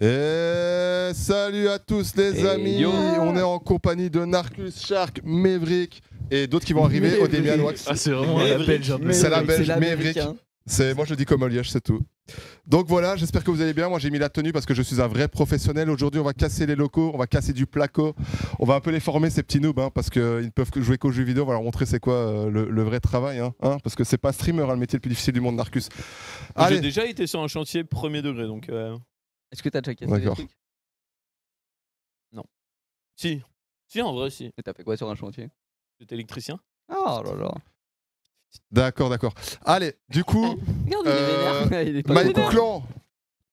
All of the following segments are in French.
Et salut à tous les amis, yo. on est en compagnie de Narcus, Shark, Maverick et d'autres qui vont arriver au Demian Wax. Ah, c'est vraiment la belge un peu. C'est la belge, c'est Maverick. l'américain. Moi je le dis comme Oliège, c'est tout. Donc voilà, j'espère que vous allez bien. Moi j'ai mis la tenue parce que je suis un vrai professionnel. Aujourd'hui on va casser les locaux, on va casser du placo. On va un peu les former ces petits noobs parce qu'ils ne peuvent que jouer qu'aux jeux vidéo. On va leur montrer c'est quoi le vrai travail. Parce que c'est pas streamer le métier le plus difficile du monde, Narcus. J'ai déjà été sur un chantier premier degré donc. Est-ce que t'as déjà cassé D'accord. des trucs? Si. Si, en vrai, si. Et t'as fait quoi sur un chantier? J'étais électricien. Oh là là. D'accord. Allez, du coup, Regarde, il est vénère. Il est pas Mike vénère. Couklan.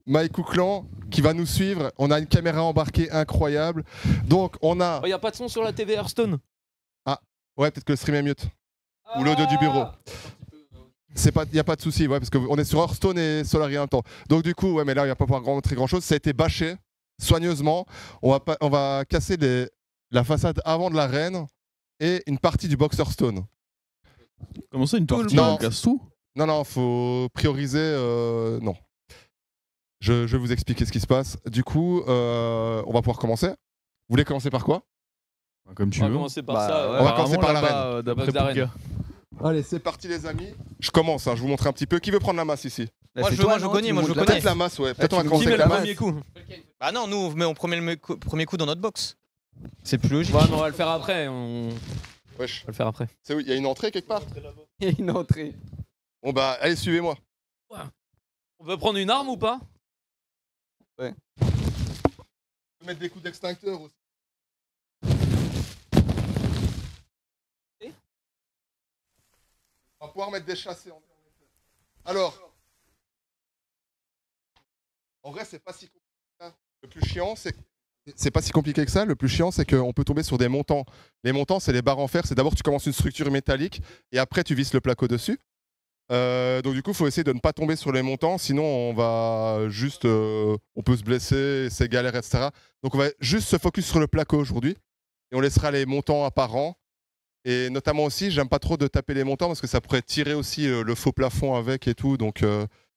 Mike Couklan qui va nous suivre. On a une caméra embarquée incroyable. Donc on a... Oh, y a pas de son sur la TV Hearthstone. Ouais, peut-être que le stream est mute. Ou l'audio du bureau. Il n'y a pas de souci, ouais, parce qu'on est sur Hearthstone et Solari en même temps. Donc du coup, ouais, mais là, il va pas pouvoir montrer grand-chose. Ça a été bâché soigneusement. On va casser la façade avant de l'arène et une partie du box Hearthstone. Comment ça, une partie, Non, on casse tout. Non, faut prioriser. Non. Je vais vous expliquer ce qui se passe. Du coup, on va pouvoir commencer. Vous voulez commencer par quoi? Comme tu On va veux. commencer par Bah, ça. on va commencer par l'arène. D'après Box d'arène. Pouka. Allez, c'est parti les amis. Je commence, je vous montre un petit peu. Qui veut prendre la masse ici? Bah, Moi, c'est je toi, veux non, gagner, tu moi, je montes veux la connaître. Peut-être la masse, ouais. Peut-être on va tu commencer Qui met avec le la masse. premier coup? Bah non, nous on met premier coup dans notre box. C'est plus logique. Ouais, mais on va le faire après. On Wesh. va le faire après. C'est où? Il y a une entrée quelque part? Il y a une entrée. Bon bah, allez, suivez-moi. On veut prendre une arme ou pas? On peut mettre des coups d'extincteur aussi. On va pouvoir mettre des chassés. Alors, en vrai, c'est pas si compliqué que ça. Le plus chiant, c'est pas si compliqué que ça. Le plus chiant, c'est qu'on peut tomber sur des montants. Les montants, c'est les barres en fer. C'est d'abord tu commences une structure métallique et après tu visses le placo dessus. Donc du coup, il faut essayer de ne pas tomber sur les montants, sinon on va juste, on peut se blesser, c'est galère, etc. Donc on va juste se focus sur le placo aujourd'hui et on laissera les montants apparents. Et notamment aussi, j'aime pas trop de taper les montants parce que ça pourrait tirer aussi le faux plafond avec et tout. Donc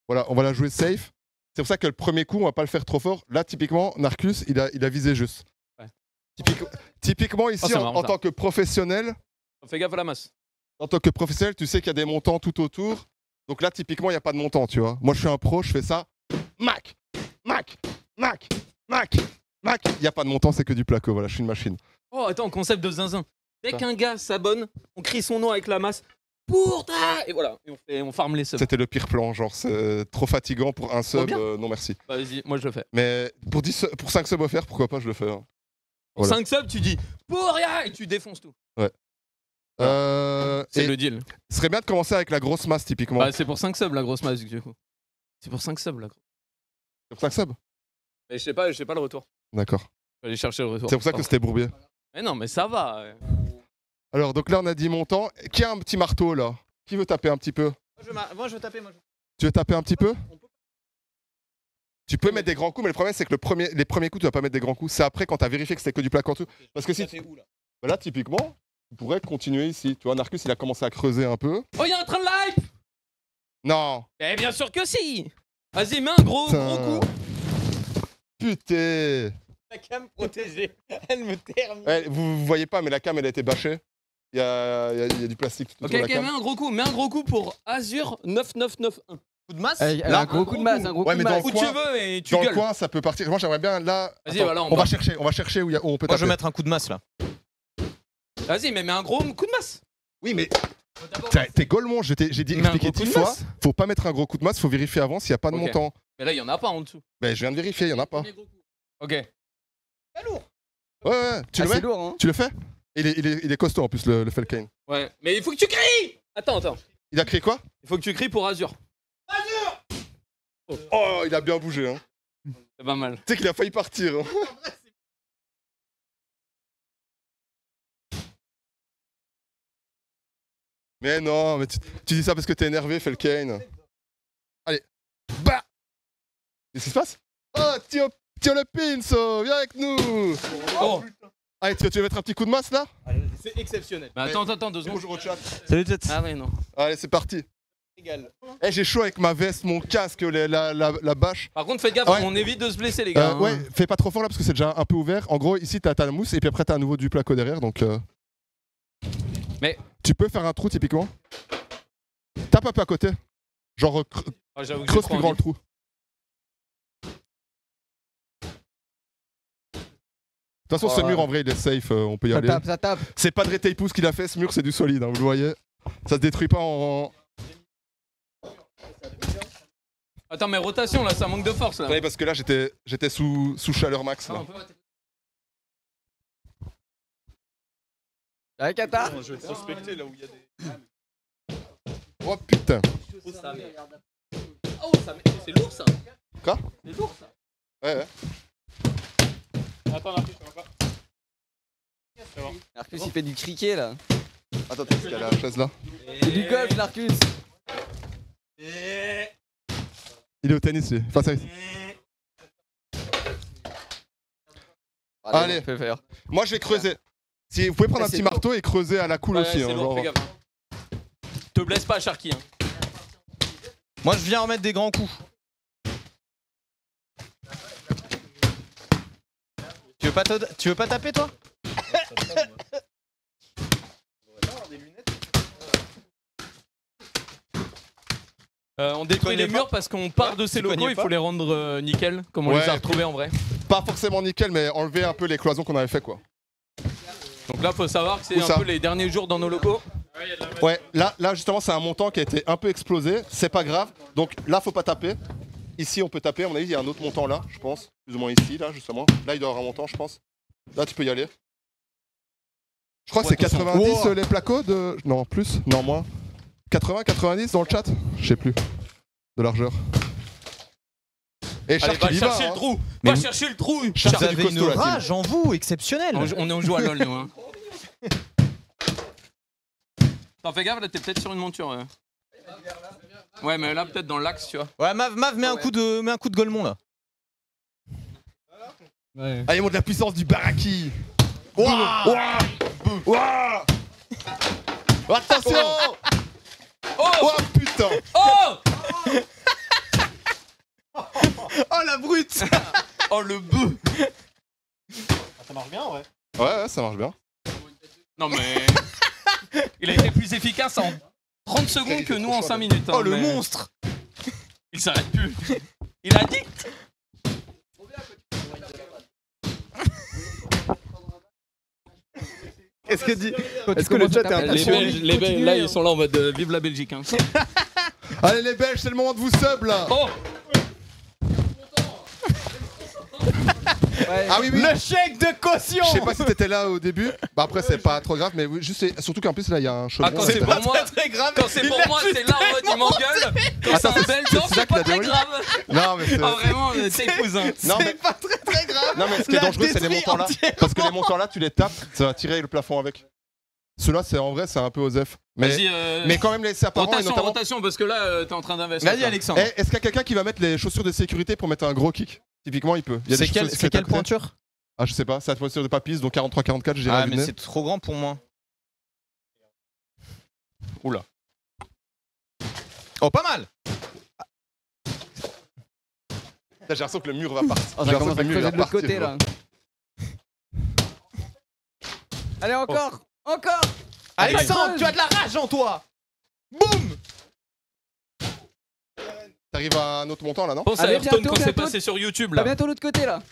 voilà, on va la jouer safe. C'est pour ça que le premier coup, on va pas le faire trop fort. Là, typiquement, Narcus, il a visé juste. Ouais. Typiquement ici, c'est marrant, en ça. tant que professionnel, Fais gaffe à la masse. en tant que professionnel, tu sais qu'il y a des montants tout autour. Donc là, typiquement, il n'y a pas de montant, tu vois. Moi, je suis un pro, je fais ça. Mac. Il n'y a pas de montant, c'est que du placo. Voilà, je suis une machine. Oh, attends, concept de zinzin. Dès qu'un gars s'abonne, on crie son nom avec la masse. Pour ta... Et voilà, et on farm les subs. C'était le pire plan, genre, c'est trop fatigant pour un sub. bien. Non, merci. Vas-y, moi je le fais. Mais pour 5 subs offerts, pourquoi pas, je le fais. Hein. Pour Voilà. 5 subs, tu dis pour rien et tu défonces tout. C'est Et le deal. ce serait bien de commencer avec la grosse masse, typiquement. Bah, c'est pour 5 subs la grosse masse du coup. C'est pour 5 subs la grosse. C'est pour 5 subs? Mais je sais pas le retour. D'accord. Je vais aller chercher le retour. C'est pour ça que c'était bourbier. Mais non, mais ça va. Alors, donc là, on a 10 montants. Qui a un petit marteau, là? Qui veut taper un petit peu? Moi je veux taper. Tu veux taper un petit peu? Tu peux mettre des grands coups, mais le problème, c'est que les premiers coups, tu vas pas mettre des grands coups. C'est après, quand tu as vérifié que c'était que du plaque en dessous. Parce que si. Bah là, typiquement, tu pourrais continuer ici. Tu vois, Narcus, il a commencé à creuser un peu. Oh, y'a un train de live. Non! Eh bien sûr que si. Vas-y, mets un gros Putain. coup. Putain! La cam protégée, elle me termine. Ouais, vous voyez pas, mais la cam, elle a été bâchée. Il y a du plastique tout Ok, autour de ok, la mets cam. un gros coup. Mets un gros coup pour Azure 9991. Coup de masse. Là, Un gros coup de masse, un gros Ouais, coup mais de dans masse. le Où tu coin- veux et tu Dans le gueules. coin, ça peut partir. Moi, j'aimerais bien là. Vas-y, Attends, voilà, en on bas. va chercher où on peut Moi je taper. veux mettre un coup de masse là. Vas-y, mais mets un gros coup de masse. Oui, mais t'es golemon. J'ai dit Mais un expliqué gros coup 10 de fois. masse. Faut pas mettre un gros coup de masse. Faut vérifier avant s'il y a pas de Ok. montant. Mais là, il y en a pas en dessous. Ben, je viens de vérifier. Il y en a pas. Ok. Ouais. Tu le C'est mets? lourd, hein. Tu le fais? Il est costaud en plus le Felkane. Ouais. Mais il faut que tu cries. Attends. Il a crié quoi? Il faut que tu cries pour Azure. Oh, il a bien bougé. Hein. C'est pas mal. Tu sais qu'il a failli partir. Hein. Mais non, mais tu dis ça parce que t'es énervé, Felkane. Allez. Bah! Qu'est-ce qui se passe? Oh, Tio le Pinso, viens avec nous! Oh. Allez, tu veux mettre un petit coup de masse là? C'est exceptionnel. Mais attends, 2 secondes. Bonjour au chat. Salut Jet. Ah ouais, non. Allez, c'est parti. Eh, j'ai chaud avec ma veste, mon casque, la bâche. Par contre, faites gaffe, Ouais. on évite de se blesser, les gars. Ouais, fais pas trop fort là parce que c'est déjà un peu ouvert. En gros, ici t'as ta mousse et puis après t'as à nouveau du placo derrière donc. Mais- Tu peux faire un trou typiquement. Tape un peu à côté. Genre Ah, j'avoue que j'ai creuse trop plus grand le envie. trou. De toute façon, ce Ouais. mur en vrai il est safe, on peut y aller. Ça tape. C'est pas de Retapous qu'il a fait, ce mur c'est du solide, hein, vous le voyez. Ça se détruit pas en. Attends, mais rotation là, ça manque de force là. Ouais, parce que là j'étais sous chaleur max. Ah, Là. on peut- Avec Qatar. Je vais prospecter là où il y a des. Oh putain. Ça met- Oh, ça met- c'est lourd ça. Quoi? C'est lourd ça. Ouais. Attends, Narcus, ça va pas. Narcus, il fait du cricket là. Attends, parce qu'il y a la chaise là. C'est du golf, Narcus. Il est au tennis lui. Enfin, ça. Allez. Fais faire. Moi je vais creuser. Si vous pouvez prendre un C'est petit lourd. marteau et creuser à la cool Ouais, aussi. c'est hein, lourd, genre. fais gaffe. Te blesse pas, Sharky. Hein. Moi, je viens remettre des grands coups. Tu veux pas taper, toi? On détruit les murs parce qu'on part de ces Tu locaux, cognais il faut pas les rendre nickel, comme on Ouais, les a retrouvés en vrai. Pas forcément nickel, mais enlever un peu les cloisons qu'on avait fait quoi. Donc là, faut savoir que c'est Où un ça peu les derniers jours dans nos locaux. Ouais, là justement c'est un montant qui a été un peu explosé, c'est pas grave. Donc là faut pas taper. Ici on peut taper, à mon avis il y a un autre montant là, je pense. Plus ou moins ici, là justement. Là il doit y avoir un montant je pense. Là tu peux y aller. Je crois que c'est 90 les placos de. Non plus, non moins. 80, 90 dans le chat? Je sais plus. De largeur. Et Allez, Shark va il y va, chercher hein. le trou. Mais Va vous- chercher le trou. Shark, Vous c'est du avez une costaud, la team. rage en vous, exceptionnelle. On joue à LoL, nous. Hein. Attends, fais gaffe, là, t'es peut-être sur une monture. Ouais, mais là, peut-être dans l'axe, tu vois. Ouais, Mav, mets un coup de golemon là. Allez, montre la puissance du Baraki. Ouah Ouah Ouah Attention Oh Oh putain Oh Oh la brute. Oh, le bœuf. Ça marche bien, ouais. Ouais, ça marche bien. Non, mais. Il a été plus efficace en 30 secondes que nous en 5 minutes. hein, Oh le mais monstre. Il s'arrête plus. Il a dit. Qu'est-ce que dit? Est-ce que le chat est Les Belges, là, ils sont là en mode vive la Belgique. Hein. Allez les Belges, c'est le moment de vous sub là. Oh Ah oui, oui. Le chèque de caution. Je sais pas si t'étais là au début. Bah après c'est pas trop grave, mais oui, juste surtout qu'en plus là il y a un chaudron. Ah, quand à c'est l'intérieur. pour moi, Très grave. quand c'est pour moi, c'est là en mode il m'engueule. Quand c'est un Belge, non, c'est ça c'est qu'il a pas très déroulé. grave. Non mais c'est. Ah, vraiment, t'es cousin. Non mais, C'est pas très grave. non mais ce qui est La dangereux c'est les détruit montants là. entièrement. Parce que les montants là tu les tapes, ça va tirer le plafond avec. Ceux-là c'est en vrai c'est un peu osef. Vas-y, Mais quand même laisser apparent et rotation, notamment. rotation, parce que là, t'es en train d'investir. Vas-y Alexandre. Eh, est-ce qu'il y a quelqu'un qui va mettre les chaussures de sécurité pour mettre un gros kick? Typiquement il peut. Il y a des C'est chaussures de quelle sécurité à côté. pointure? Ah je sais pas, c'est la pointure de papis donc 43-44 je dirais. Ah à vue de mais nez. c'est trop grand pour moi. Oula. Oh pas mal. J'ai l'impression que le mur va partir. Oh, J'ai ça l'impression commence que à le mur creuser va de l'autre partir, côté là. Allez, encore. Encore. Alexandre, tu as de la rage en toi. Boum. T'arrives à un autre montant là non? Pense à Allez, Hearthstone bientôt, quand c'est bientôt. passé sur YouTube Bah là. bientôt l'autre côté là.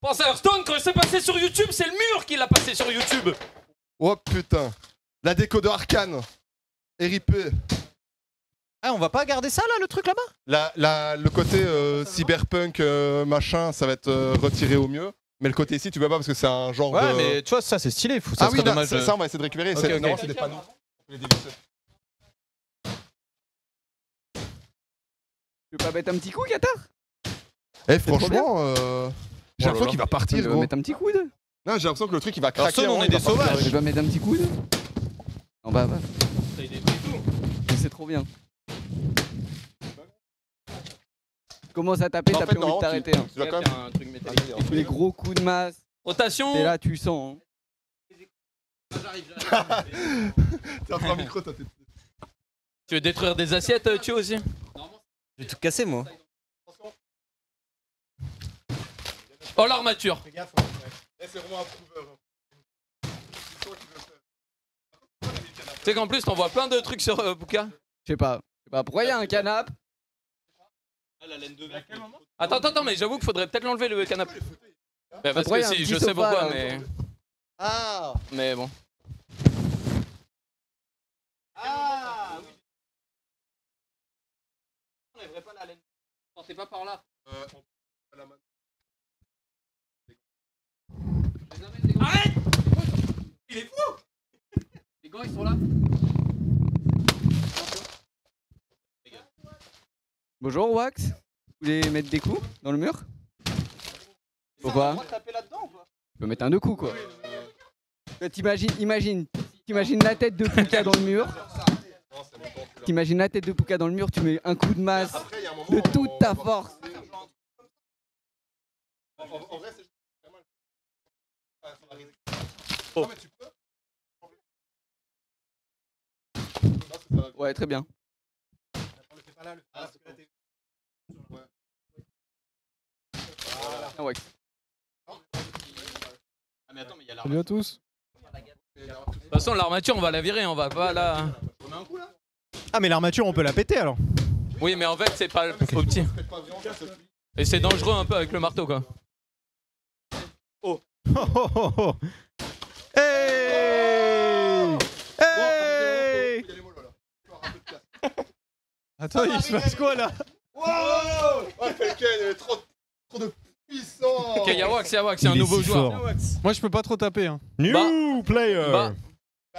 Pense à Hearthstone quand c'est passé sur YouTube, c'est le mur qui l'a passé sur YouTube. Oh putain. La déco de Arcane. RIP. Ah on va pas garder ça là le truc là-bas? Le côté cyberpunk machin, ça va être retiré au mieux. Mais le côté ici, tu vois pas parce que c'est un genre Ouais de. mais tu vois ça c'est stylé. Ça Ah oui, serait là, dommage. ça on va essayer de récupérer. Ok, C'est ok. non, c'est des panneaux. On peut les dévisser. Tu veux pas mettre un petit coup, Qatar? Eh trop franchement, j'ai l'impression qu'il va Tu partir veux gros. mettre un petit coude? Non, j'ai l'impression que le truc il va craquer. Hearthstone, on hein, est il va des partir. sauvages. Tu veux mettre un petit coude? Non bah c'est trop bien. Commence à taper, En t'as fait, plus envie non, de t'arrêter. Hein. Tu dois quand même. un truc métallique. Les gros coups de masse, Rotation. et là tu sens. Hein. T'es un micro, toi. Tu veux détruire des assiettes, tu aussi? Je vais tout casser, moi. Oh, l'armature. Fais gaffe. C'est vraiment un prouveur. Tu sais qu'en plus, t'envoies plein de trucs sur Bouka. Je sais pas. Pourquoi il y a un canapé? Ah, la laine de verre. À quel moment? Attends, mais j'avoue qu'il faudrait peut-être l'enlever le canapé. Bah, parce Pourquoi il y que a un si, petit je sais sofa, pourquoi, là, mais. Ah. Mais bon. Ah oui. On n'enlèverait pas la laine. Pensez pas par là. Arrête! Il est fou! Les gants, ils sont là. Bonjour, Wax. Vous voulez mettre des coups dans le mur? Pourquoi? On va taper là-dedans ou pas? Je peux mettre un 2 coups, quoi. Imagine la tête de Pouka dans le mur. T'imagines la tête de Pouka dans le mur, tu mets un coup de masse de toute ta force. En vrai, c'est juste pas mal. Oh. Mais tu peux. Ouais, très bien. Le fais pas là, le fais pas là, parce que là, t'es- Ah, Wax. Ah, mais attends, mais il y a Salut à tous. De toute façon, l'armature, on va la virer, on va pas là. Ah mais l'armature on peut la péter alors. Oui, mais en fait, c'est pas le trop petit. Et c'est dangereux un peu avec le marteau, quoi. Oh oh oh oh. Hey hey. Attends, il se passe quoi là? Wow! Ouais, Felken, il est trop de puissant! Ok, y'a Wax, il y a un Il est nouveau si joueur. fort. Moi je peux pas trop taper. Hein. New Bah. player. Bah.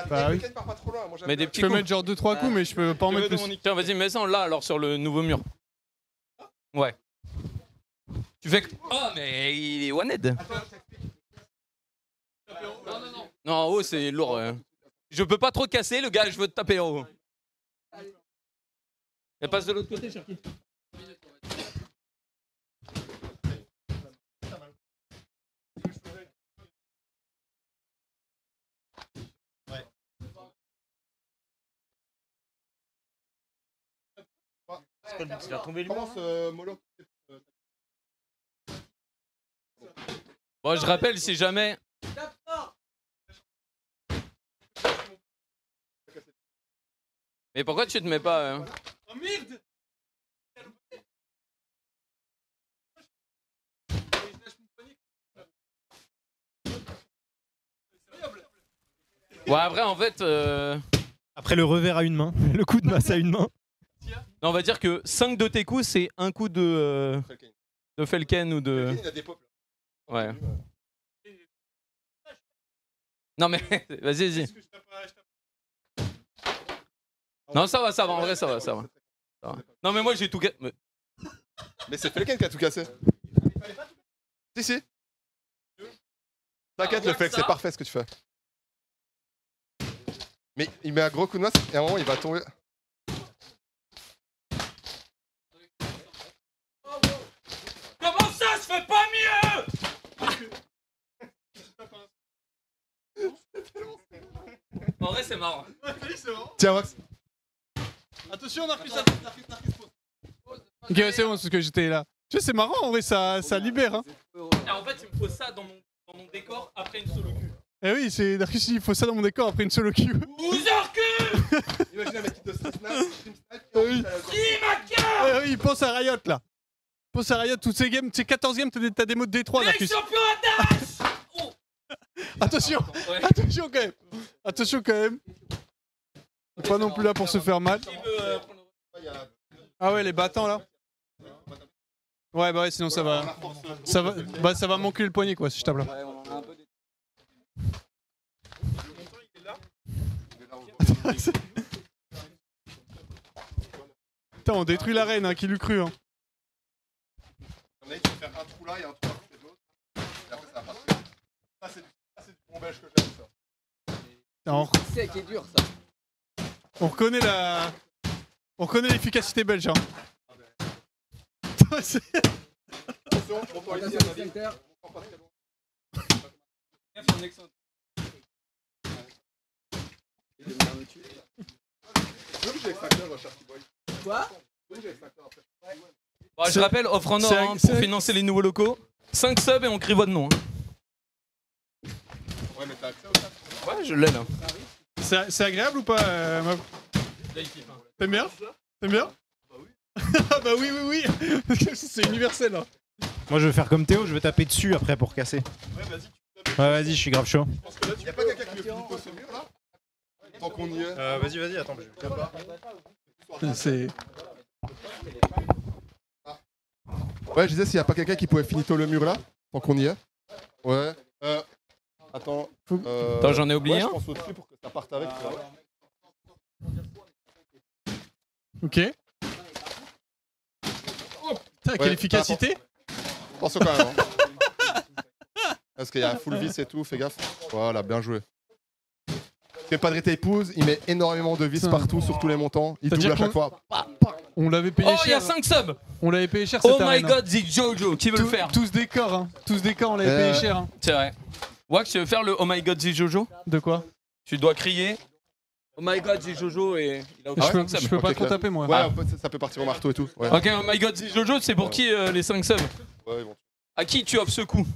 Bah oui. Felken part pas trop loin. Moi, j'aime Mais bien. des petits Je peux coups. mettre genre 2-3 coups mais je peux pas en mettre plus. Tiens, vas-y, mets-en là alors sur le nouveau mur. Ouais. Tu fais que. Oh, mais il est one-head. Non, en haut, c'est lourd. Je peux pas trop casser, le gars, je veux te taper en haut. Elle passe de l'autre côté, Cherki. Il va tomber lui. Commence, Molo. Bon, je rappelle, si jamais. Mais pourquoi tu te mets pas. Oh merde! Ouais, après, en fait. Après le revers à une main, le coup de masse à une main. Non, on va dire que 5 de tes coups, c'est un coup de Felken ou de. Felken, il a des pops. Là. Ouais. Non, mais vas-y, vas-y. Non, ça va, en vrai, ça va. Ça va. Non, mais moi, j'ai tout. Mais c'est Felken qui a tout cassé. Si. T'inquiète, le Felk, c'est parfait ce que tu fais. Mais il met un gros coup de masse et à un moment, il va tomber. Comment ça se fait pas mieux? En vrai, c'est marrant. Tiens, Wax. Attention, Narcus, Ok, c'est bon, parce que j'étais là. Tu sais, c'est marrant en vrai, ça libère. Hein. En fait, il me faut ça dans mon décor après une solo queue. Eh oui, c'est Darkus, il faut ça dans mon décor après une solo queue. Boozer queue! Imagine un mec qui te stream snipe. Oui. Stream Oui, pense à Riot là. Pense à Riot, toutes ces games, ces 14 games, t'as des modes D3, Darkus. champion oh. Attention, Ouais. attention quand même. Attention quand même. Pas non plus là pour se faire mal. Qui veut prendre Ah ouais, les battants là. Ouais, bah ouais, sinon ça va. Ça va m'enculer le poignet quoi si je tape là. Ouais, on en a un peu des... Putain, on détruit l'arène, hein, qui l'eût cru. Hein. On a dit, tu vas faire un trou là et un trou à côté de l'autre. Et après, ça va partir. Ça, c'est du bon belge que j'aime, ça. On, C'est qui est dur ça. on reconnaît la. On reconnaît l'efficacité belge. Hein. C'est- Attention, on prend ici, on a dit. On prend pas très loin. Bon, je rappelle, offre en or C'est- hein, c'est- pour financer les nouveaux locaux. 5 subs et on crie votre nom. Hein. Ouais, mais t'as accès au chat. Ouais, je l'ai là. C'est agréable ou pas, meuf? T'aimes bien? T'aimes bien? Ah bah oui, oui, oui. C'est universel. Hein. Moi je vais faire comme Théo, je vais taper dessus après pour casser. Ouais, vas-y, je suis grave chaud. Y'a pas quelqu'un qui veut finir ce mur là? Tant qu'on y est. Vas-y, attends. C'est. Ouais, je disais s'il y a pas quelqu'un qui pouvait finito le mur là, tant qu'on y est. Ouais. Attends. Attends, j'en ai oublié ouais, un. je pense au-dessus pour que ça parte avec. tu vois. Ok. Putain, quelle Ouais, efficacité! Attention quand même. Hein. Parce qu'il y a un full vis et tout, fais gaffe. Voilà, bien joué. Fais pas de épouse, il met énormément de vis Putain. partout sur tous les montants. Il C'est-à-dire double à chaque qu'on- fois. On l'avait payé Oh, il y a cher. 5 subs. On l'avait payé cher cette Oh my arène, hein. god, Zik Jojo, qui veut le faire? Tous des corps, hein. Tous des corps, on l'avait payé cher. Hein. C'est vrai. Wax, tu veux faire le Oh my god, Zik Jojo? De quoi? Tu dois crier Oh my god, Zik Jojo et il a Je peux, 5 subs. je peux pas Ok, trop clair. taper moi. Ouais, ça peut partir au marteau et tout. Ouais. Ok, Oh my god, Zik Jojo, c'est pour qui les 5 subs? Ouais, bon. À qui tu offres ce coup?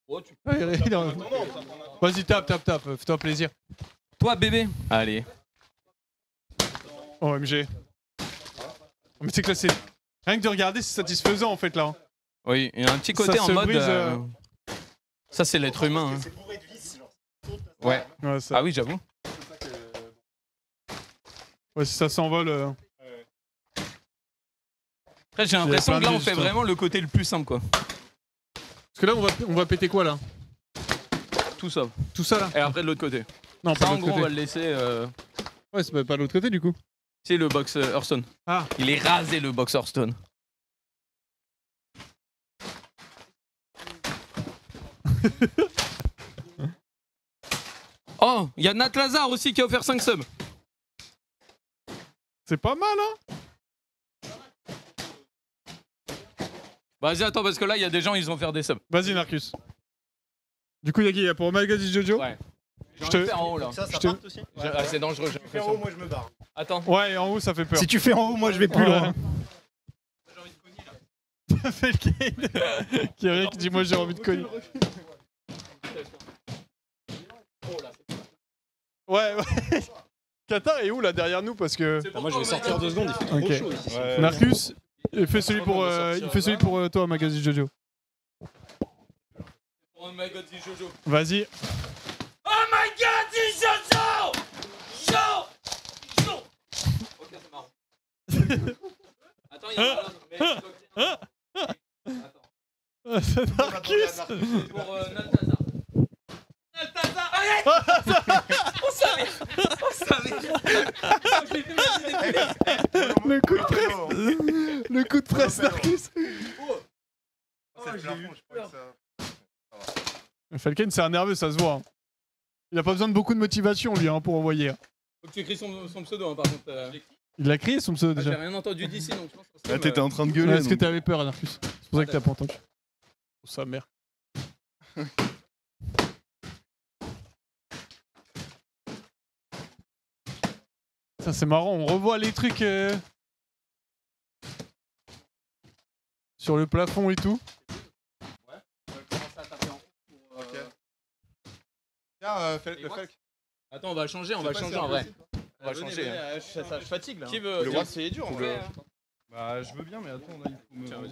Oh, tu- Ouais, il a- Vas-y, tape, fais-toi plaisir. Toi, bébé. Allez. OMG. Mais c'est que là, c'est. Rien que de regarder, c'est satisfaisant en fait là. hein. Oui, il y a un petit côté Ça en se mode. brise, Ça, c'est l'être humain. Hein. Ouais. Ouais, ça... Ah oui, j'avoue. ouais si ça s'envole. Après, j'ai l'impression plein que là, de on fait gestes, hein. vraiment le côté le plus simple, quoi. Parce que là, on va péter quoi là? Tout ça. Tout ça là? Et après, de l'autre côté. Non, Ça, pas de en l'autre gros, on va côté. le laisser. Ouais, c'est pas de l'autre côté du coup. C'est le box Hearthstone. Ah. Il est rasé, le box Hearthstone. Oh, il y a Nat Lazare aussi qui a offert 5 subs. C'est pas mal hein? Vas-y, attends, parce que là, il y a des gens, ils vont faire des subs. Vas-y, Narcus. Du coup, il y a qui? Il y a pour Magazine Jojo? Ouais. Je te- faire en haut, là. Ça Je te- part aussi. Ah, c'est dangereux, j'ai Fais en l'impression. haut, moi je me barre. Attends. Ouais, en haut, ça fait peur. Si tu fais en haut, moi je vais plus Ouais. loin. Felkane qui rit, qui dit moi j'ai envie de cogner. Ouais, ouais. Qatar est où là derrière nous parce que. Moi je vais sortir 2 secondes, il fait trop Ok. chaud ici. Narcus, il fait celui pour toi, Magazine Jojo. Oh my god, c'est Jojo. Vas-y. Oh my god, c'est Jojo! Jo! Ok, c'est marrant. Attends, il y a un autre, mais il faut que- Attends. C'est Narcus. Pour Naltazar. Naltazar, arrête! On savait! On savait! J'ai fait ma idée. Le coup de presse. Le coup de presse, Narcus. Oh, j'ai eu peur. Falken, c'est un nerveux, ça se voit. hein. Il a pas besoin de beaucoup de motivation, lui, hein, pour envoyer. hein. Faut que tu écris son pseudo, hein, par contre. Il a crié son pseudo J'ai déjà. rien entendu d'ici, donc je pense que Ah, t'étais en train de Ouais, gueuler. Est-ce que donc. t'avais peur, Narcus? C'est pour ça que t'as pas entendu. Oh, sa mère. Ça, c'est marrant, on revoit les trucs sur le plafond et tout. Tiens, fais le fake. Attends, on va changer, on va changer en vrai. On va changer. hein. Ça fatigue là. Qui veut Le tiens, wax, C'est dur. tu en fais, vrai. hein. Bah, je veux bien, mais attends, là, il faut me. Tiens, vas-y.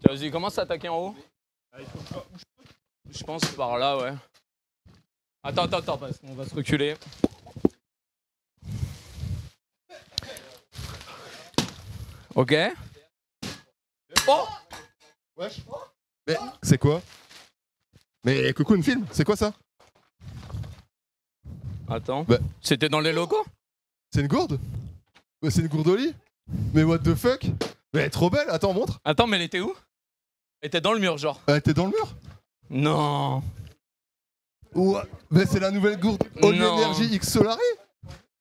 Tiens, vas-y, commence à attaquer en haut. Je pense par là, ouais. Attends, parce qu'on va se reculer. Ok. Oh! Wesh. Mais c'est quoi? Mais Cocoon film, c'est quoi ça? Attends. Bah. C'était dans les locaux? C'est une gourde? Ouais, c'est une gourde au lit? Mais what the fuck? Mais elle est trop belle, attends, montre. Attends, mais elle était où? Elle était dans le mur, genre. Elle était dans le mur? Non. Ouais. Mais c'est la nouvelle gourde All Non. Energy X Solari?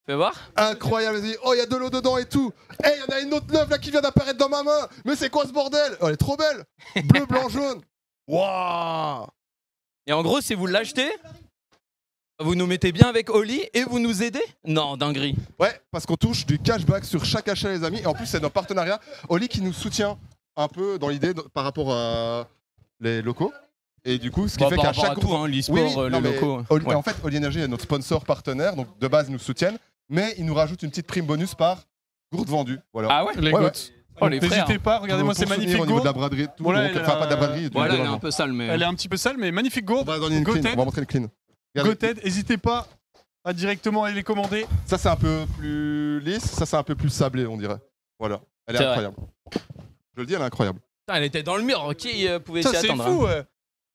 Fais voir. Incroyable, vas-y. Oh, il y a de l'eau dedans et tout. Eh, il y en a une autre neuve là qui vient d'apparaître dans ma main. Mais c'est quoi ce bordel? Oh, elle est trop belle. Bleu, blanc, jaune. Waouh. Et en gros, si vous l'achetez, vous nous mettez bien avec Oli et vous nous aidez? Non, dinguerie. Ouais, parce qu'on touche du cashback sur chaque achat, les amis. Et en plus, c'est notre partenariat. Oli qui nous soutient un peu dans l'idée par rapport à les locaux. Et du coup, ce qui Bah, fait par qu'à rapport chaque à tout, hein, l'e-sport, les non, mais locaux. Oli- Ouais. En fait, Oli Energy est notre sponsor partenaire. Donc, de base, ils nous soutiennent. Mais ils nous rajoutent une petite prime bonus par gourde vendue. Voilà. Ah ouais? Les Ouais, gouttes. Oh, les frères. N'hésitez pas, regardez-moi Pour ces soutenir magnifiques au niveau de gourdes. la braderie. Tout, Voilà, donc, enfin, pas de la braderie. du Voilà, elle est développement. un peu sale, mais. Elle est un petit peu sale, mais magnifique On gourde. va donner une clean. Goated. On va montrer une clean. Regardez. Goated, n'hésitez pas à directement aller les commander. Ça, c'est un peu plus lisse. Ça, c'est un peu plus sablé, on dirait. Voilà. Elle est C'est vrai. incroyable. Je le dis, elle est incroyable. Putain, elle était dans le mur. Qui pouvait Ça, s'y c'est attendre? fou.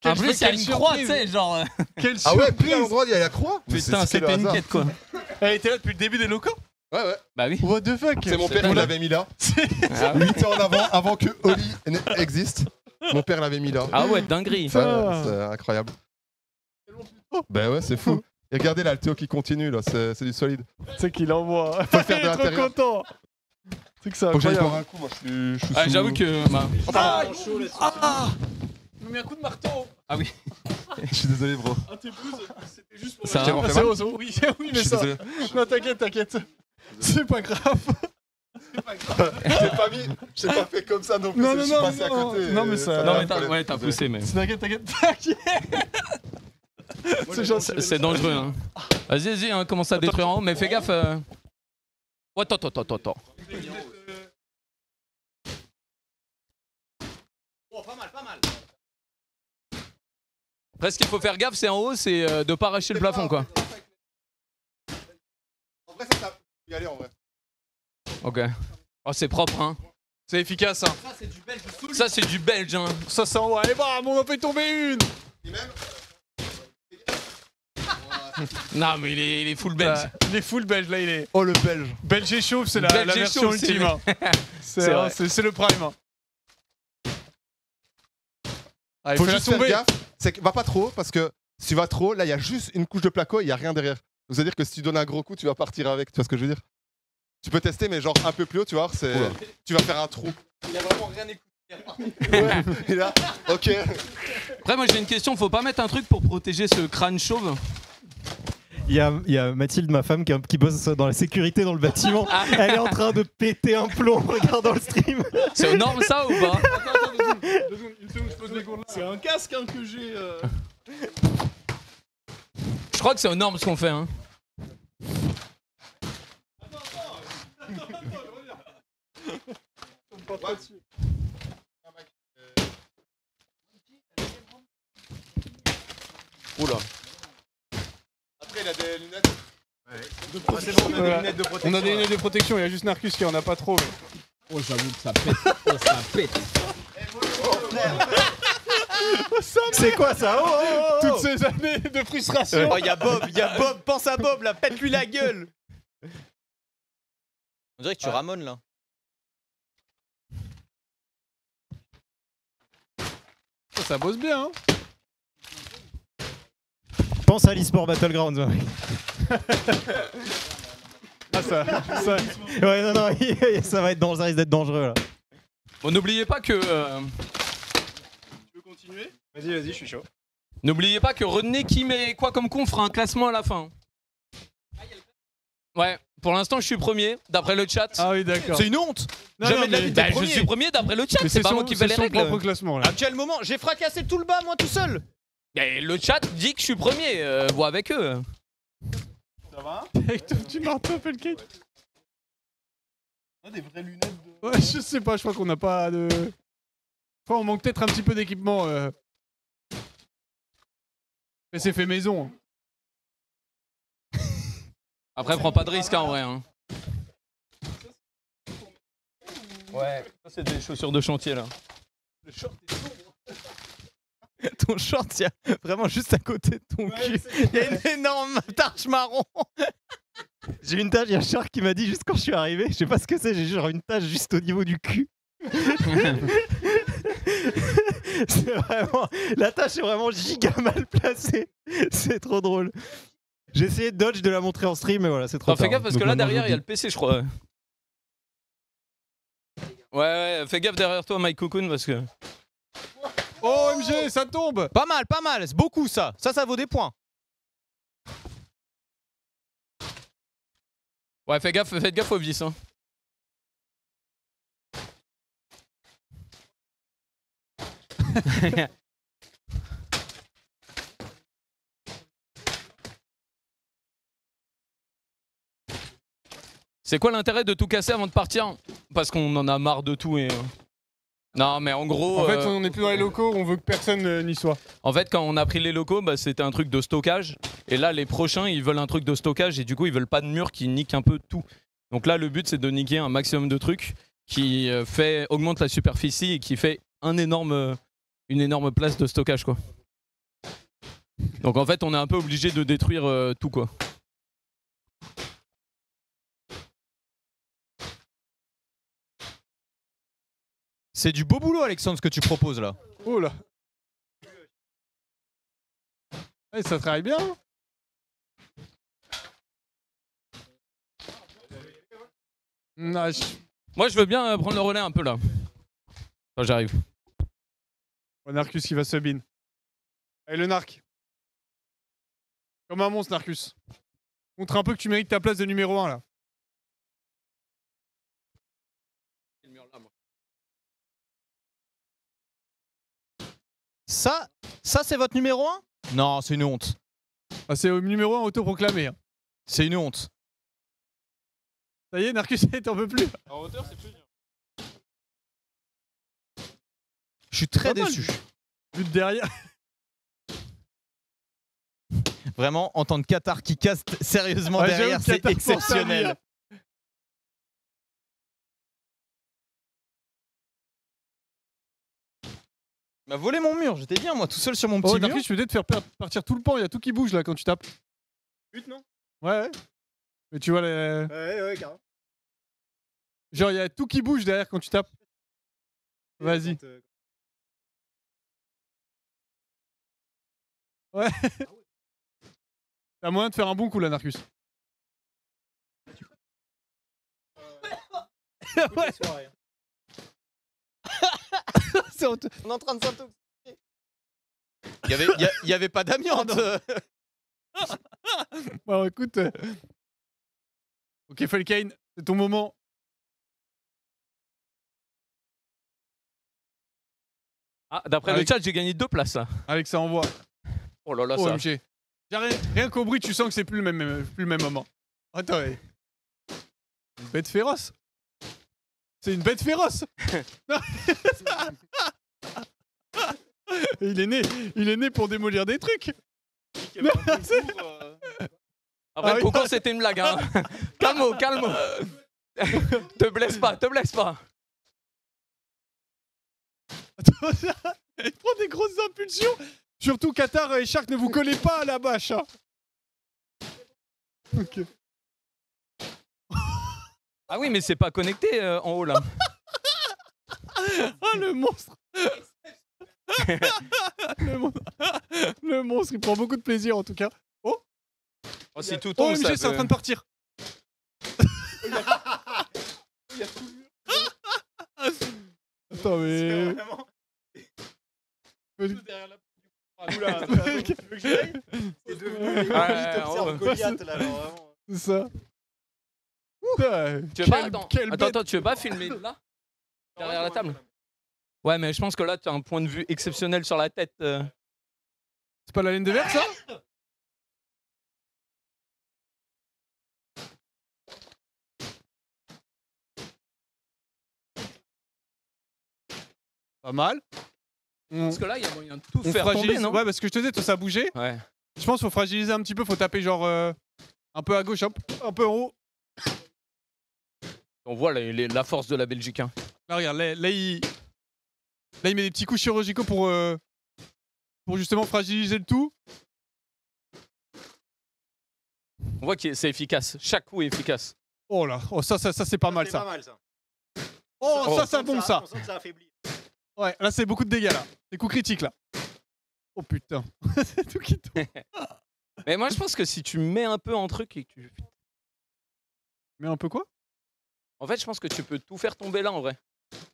En plus, il y a une croix, tu sais, genre. Quelle Ah ouais, surprise. puis à l'endroit, il y a la croix. Mais Putain, c'est c'était le une hasard. quête, quoi. Elle était là depuis le début des locaux. Ouais, ouais. Bah oui. What the fuck. C'est mon père dingue. qui l'avait mis là. Ah, 8 ans en avant que Oli existe. Mon père l'avait mis là. Ah ouais, dinguerie. Ouais, c'est incroyable. Ben ouais, c'est fou. Et regardez là, le Théo qui continue là, c'est du solide. C'est qu'il envoie. Faut le faire Il de est trop l'intérieur. content. C'est que ça. Faut que j'aille incroyable. boire un coup, moi je suis Ah, sous- j'avoue que. Bah... Il m'a mis un coup de marteau. Ah oui. Je suis désolé, bro. Ah, t'épouses. C'était juste pour. Ça Je t'ai va. refait C'est mal. Ozo. Oui, oui, Je mais suis ça. désolé. Non, t'inquiète, t'inquiète. C'est pas grave. J'ai pas fait comme ça non plus. Non, je non, suis non, passé à non, côté. non, mais ça- Non, va, mais t'as fallait- ouais, poussé, mais. T'inquiète, t'inquiète. C'est gentil. C'est dangereux, hein. Vas-y, vas-y, hein, commence à détruire en haut, mais fais gaffe. Oh, attends. Oh, pas mal. Après, ce qu'il faut faire gaffe, c'est en haut, c'est de pas arracher le plafond, quoi. En vrai, ça faut y aller en vrai. Ok. Oh, c'est propre, hein. C'est efficace, hein. Ça, c'est du belge sous Ça, c'est du belge, hein. Ça, ça envoie. Allez, bam, on en fait tomber une. Et même, Non, mais il est full belge. Il est full belge, là, il est. oh le belge. Belge et chauve, c'est la Belge et version chauve, c'est- ultime. hein. C'est vrai. C'est le prime. hein. Allez, Faut fais-la juste faire tomber. gaffe, c'est que va pas trop parce que si tu vas trop, là il y a juste une couche de placo et il y a rien derrière. C'est-à-dire que si tu donnes un gros coup, tu vas partir avec, tu vois ce que je veux dire? Tu peux tester mais genre un peu plus haut, tu vois, c'est Oula. tu vas faire un trou. Il a vraiment rien écouté. Ouais. Et là, OK. Après, moi, j'ai une question. Faut pas mettre un truc pour protéger ce crâne chauve? Il y a Mathilde, ma femme, qui bosse dans la sécurité dans le bâtiment. Ah. Elle est en train de péter un plomb en regardant le stream. C'est aux normes, ça, ou pas? Attends, 2 secondes, une seconde, je pose les gourdes là. C'est un casque hein, que j'ai. Je crois que c'est aux normes ce qu'on fait, hein. Oula. Après il a des lunettes. Voilà. On a des lunettes de protection, il y a juste Narcus qui en a pas trop. Oh, j'avoue que ça pète. Oh, ça pète. C'est quoi ça? Oh, oh, oh, oh. Toutes ces années de frustration. Oh, y'a Bob, pense à Bob là, pète-lui la gueule. On dirait que tu ramones là. Ça bosse bien. Hein. Pense à l'e-sport Battlegrounds. Ouais, Ah, ça. ouais non, ça va être dangereux, ça risque d'être dangereux là. Bon, n'oubliez pas que. Tu veux continuer? Vas-y, je suis chaud. N'oubliez pas que René, Kim et quoi comme con fera un classement à la fin. Ouais, pour l'instant, je suis premier, d'après le chat. Ah oui, d'accord. C'est une honte. Non, Jamais non, de la mais- vie Bah, t'es je premier. suis premier d'après le chat, Mais c'est pas son- moi qui fais les son règles. propre classement là. À quel moment? J'ai fracassé tout le bas moi tout seul. Et le chat dit que je suis premier, vois avec eux. Ça va? Avec ton petit marteau, Pelcake. Des vraies lunettes de. Ouais, je sais pas, je crois qu'on n'a pas de. Enfin, on manque peut-être un petit peu d'équipement. Mais c'est fait maison. Après, prends pas de risque hein, en vrai. Hein. Ouais, ça c'est des chaussures de chantier là. Ton short, il y a vraiment juste à côté de ton cul. Il y a une énorme tache marron. J'ai une tache, il y a Shark qui m'a dit juste quand je suis arrivé, je sais pas ce que c'est, j'ai genre une tache juste au niveau du cul. C'est vraiment, la tâche est vraiment giga mal placée. C'est trop drôle. J'ai essayé de dodge de la montrer en stream, mais voilà, c'est trop Non, tard. fais gaffe parce Donc que là maintenant, derrière je il y a vous le PC, je crois. Ouais, fais gaffe derrière toi, Mike Cocoon, parce que. Oh MG, ça tombe. Pas mal, c'est beaucoup ça. Ça vaut des points. Ouais, faites gaffe aux vis. Hein. C'est quoi l'intérêt de tout casser avant de partir? Parce qu'on en a marre de tout et... Non mais en gros... En fait, on n'est plus dans les locaux, on veut que personne n'y soit. En fait, quand on a pris les locaux, bah, c'était un truc de stockage. Et là, les prochains, ils veulent un truc de stockage et du coup, ils veulent pas de mur qui nique un peu tout. Donc là, le but, c'est de niquer un maximum de trucs qui augmente la superficie et qui fait une énorme place de stockage, quoi. Donc en fait, on est un peu obligé de détruire tout, quoi. C'est du beau boulot, Alexandre, ce que tu proposes là. Oh là. Eh, ça travaille bien. Hein. Non, Moi, je veux bien prendre le relais un peu là. Quand j'arrive. Oh, Narcus qui va sub-in. Allez, le narc. Comme un monstre, Narcus. Montre un peu que tu mérites ta place de numéro 1 là. Ça c'est votre numéro 1? Non, c'est une honte. Ah, c'est au numéro 1 autoproclamé. Hein. C'est une honte. Ça y est, Narcus, t'en peux plus. En hauteur, c'est plus dur. Je suis très Pas mal. déçu. Vu de derrière. Vraiment, entendre Qatar qui casse sérieusement Ouais, derrière, j'avoue, c'est Qatar pour sa exceptionnel. vie. Il m'a volé mon mur, j'étais bien moi tout seul sur mon petit Oh, mur. Narcus, je vais peut-être faire partir tout le pan. Il y a tout qui bouge là quand tu tapes. But, non? Ouais. Mais tu vois les. Ouais, carrément. Genre, il y a tout qui bouge derrière quand tu tapes. Vas-y. Ouais. T'as moyen de faire un bon coup là, Narcus. Ouais. Soirée. On est en train de s'intoxiquer. Il y avait pas d'amiante. Bon, écoute. Ok, Felkane, c'est ton moment. Ah, d'après Avec- le chat, j'ai gagné 2 places là. Avec ça envoie. Oh là là, Oh, ça. MG. Rien qu'au bruit, tu sens que c'est plus le même moment. Attends, ouais. Une bête féroce. C'est une bête féroce. Non. il est né pour démolir des trucs. Non, Après, Ah oui. Coco, c'était une blague. Hein. Calme. Te blesse pas. Il prend des grosses impulsions. Surtout Qatar et Shark, ne vous collez pas à la bâche. Hein. Ok. Ah oui, mais c'est pas connecté en haut là. Ah, le monstre. Le monstre, il prend beaucoup de plaisir en tout cas. Oh, Oh, si tout oh tombe, MG, ça c'est en peut- train de partir. Attends, mais. Vraiment. Tout derrière la. Oula, tu veux que j'y aille? C'est devenu ouais. Goliath là, alors vraiment. C'est ça. Putain, Tu veux pas quelle bête. Attends, tu veux pas filmer de là? Derrière la table? Ouais, mais je pense que là, tu as un point de vue exceptionnel sur la tête. C'est pas la laine de verre, ça? Pas mal. Parce que là, il y a moyen de tout On faire fragilise. tomber, non? Ouais, parce que je te disais, tout ça a bougé. Ouais. Je pense qu'il faut fragiliser un petit peu, faut taper genre un peu à gauche, un peu en haut. On voit la force de la Belgique. Hein. Là, regarde, là, il met des petits coups chirurgicaux pour justement fragiliser le tout. On voit que c'est efficace. Chaque coup est efficace. Oh là, oh, ça c'est pas mal C'est ça. pas mal ça. Oh, ça bon ça. On sent que ça affaiblit. Ouais, là c'est beaucoup de dégâts là. Des coups critiques là. Oh putain, c'est tout qui tombe. Mais moi, je pense que si tu mets un peu en truc et que tu... Mais un peu quoi? En fait, je pense que tu peux tout faire tomber là, en vrai.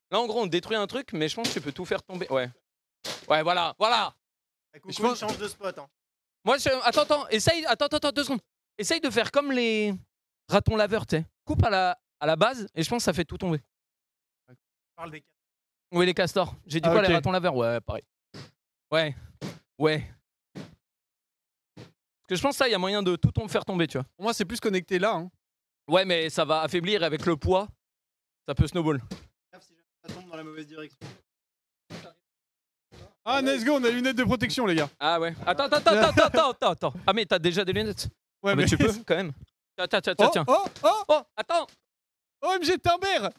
Là, en gros, on détruit un truc, mais je pense que tu peux tout faire tomber. Ouais. Ouais, voilà, voilà. Je pense... change de spot. Hein. Moi, attends, essaye, attends, 2 secondes. Essaye de faire comme les ratons laveurs, tu sais. Coupe à la base et je pense que ça fait tout tomber. Parle des... Oui, les castors. J'ai dit quoi, les ratons laveurs? Ouais, pareil. Ouais. Parce que je pense que ça, il y a moyen de tout faire tomber, tu vois. Pour moi, c'est plus connecté là. Hein. Ouais, mais ça va affaiblir avec le poids. Ça peut snowball. Ça tombe dans la mauvaise direction. Ah, let's go, on a les lunettes de protection, les gars. Ah ouais. Attends. Ah, mais t'as déjà des lunettes? Ouais, mais tu peux quand même. Tiens. Oh, attends. OMG, Timber.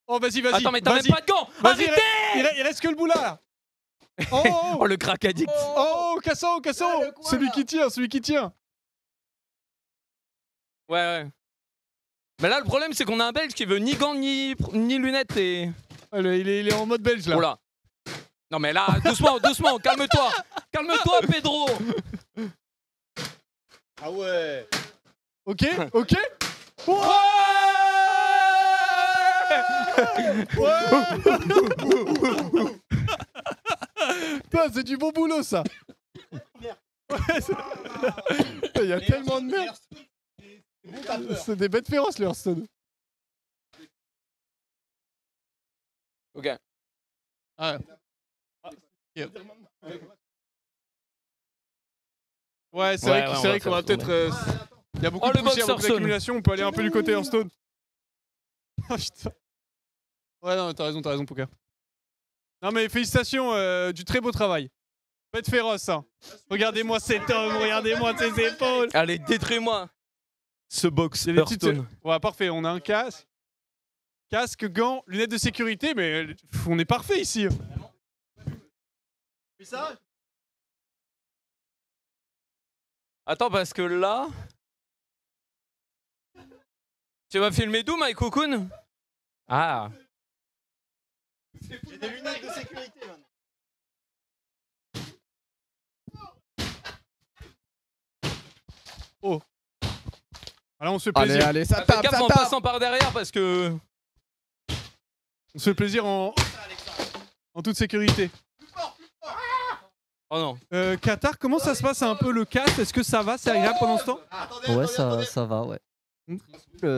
Oh, vas-y. Attends, mais t'as même pas de gants. Arrêtez. Il reste que le bout là. Oh, le crack addict. Oh, Casso. Celui qui tient. Ouais. Mais là, le problème, c'est qu'on a un Belge qui veut ni gants ni lunettes et... Il est en mode belge là. Oh là. Non mais là, doucement, calme-toi. Calme-toi, Pedro. Ah ouais. Ok. Putain, c'est du bon boulot ça. Il y a tellement de merde. C'est des bêtes féroces, le Hearthstone. Ok. Ah. Ouais, c'est vrai qu'on va peut-être. Il y a beaucoup de poussière, beaucoup d'accumulation. On peut aller un peu du côté Hearthstone. Oh putain. Ouais, non, t'as raison, Poker. Non, mais félicitations, du très beau travail. Bête féroce, hein. Regardez-moi cet homme, regardez-moi ses épaules. Allez, détruis-moi ce box Hearthstone. Ouais, parfait, on a un casque. Casque, gants, lunettes de sécurité, mais on est parfait ici. Ça Attends, parce que là... Tu vas filmer d'où, Mike Cocoon? Ah. J'ai des lunettes de sécurité, maintenant. Oh. Alors on se fait plaisir. Allez, ça Fais gaffe en passant par derrière parce que... On se fait plaisir en toute sécurité. Oh non. Qatar, comment ça se passe un peu le cast? Est-ce que ça va? C'est agréable pendant ce temps? Ouais, ça va, ouais.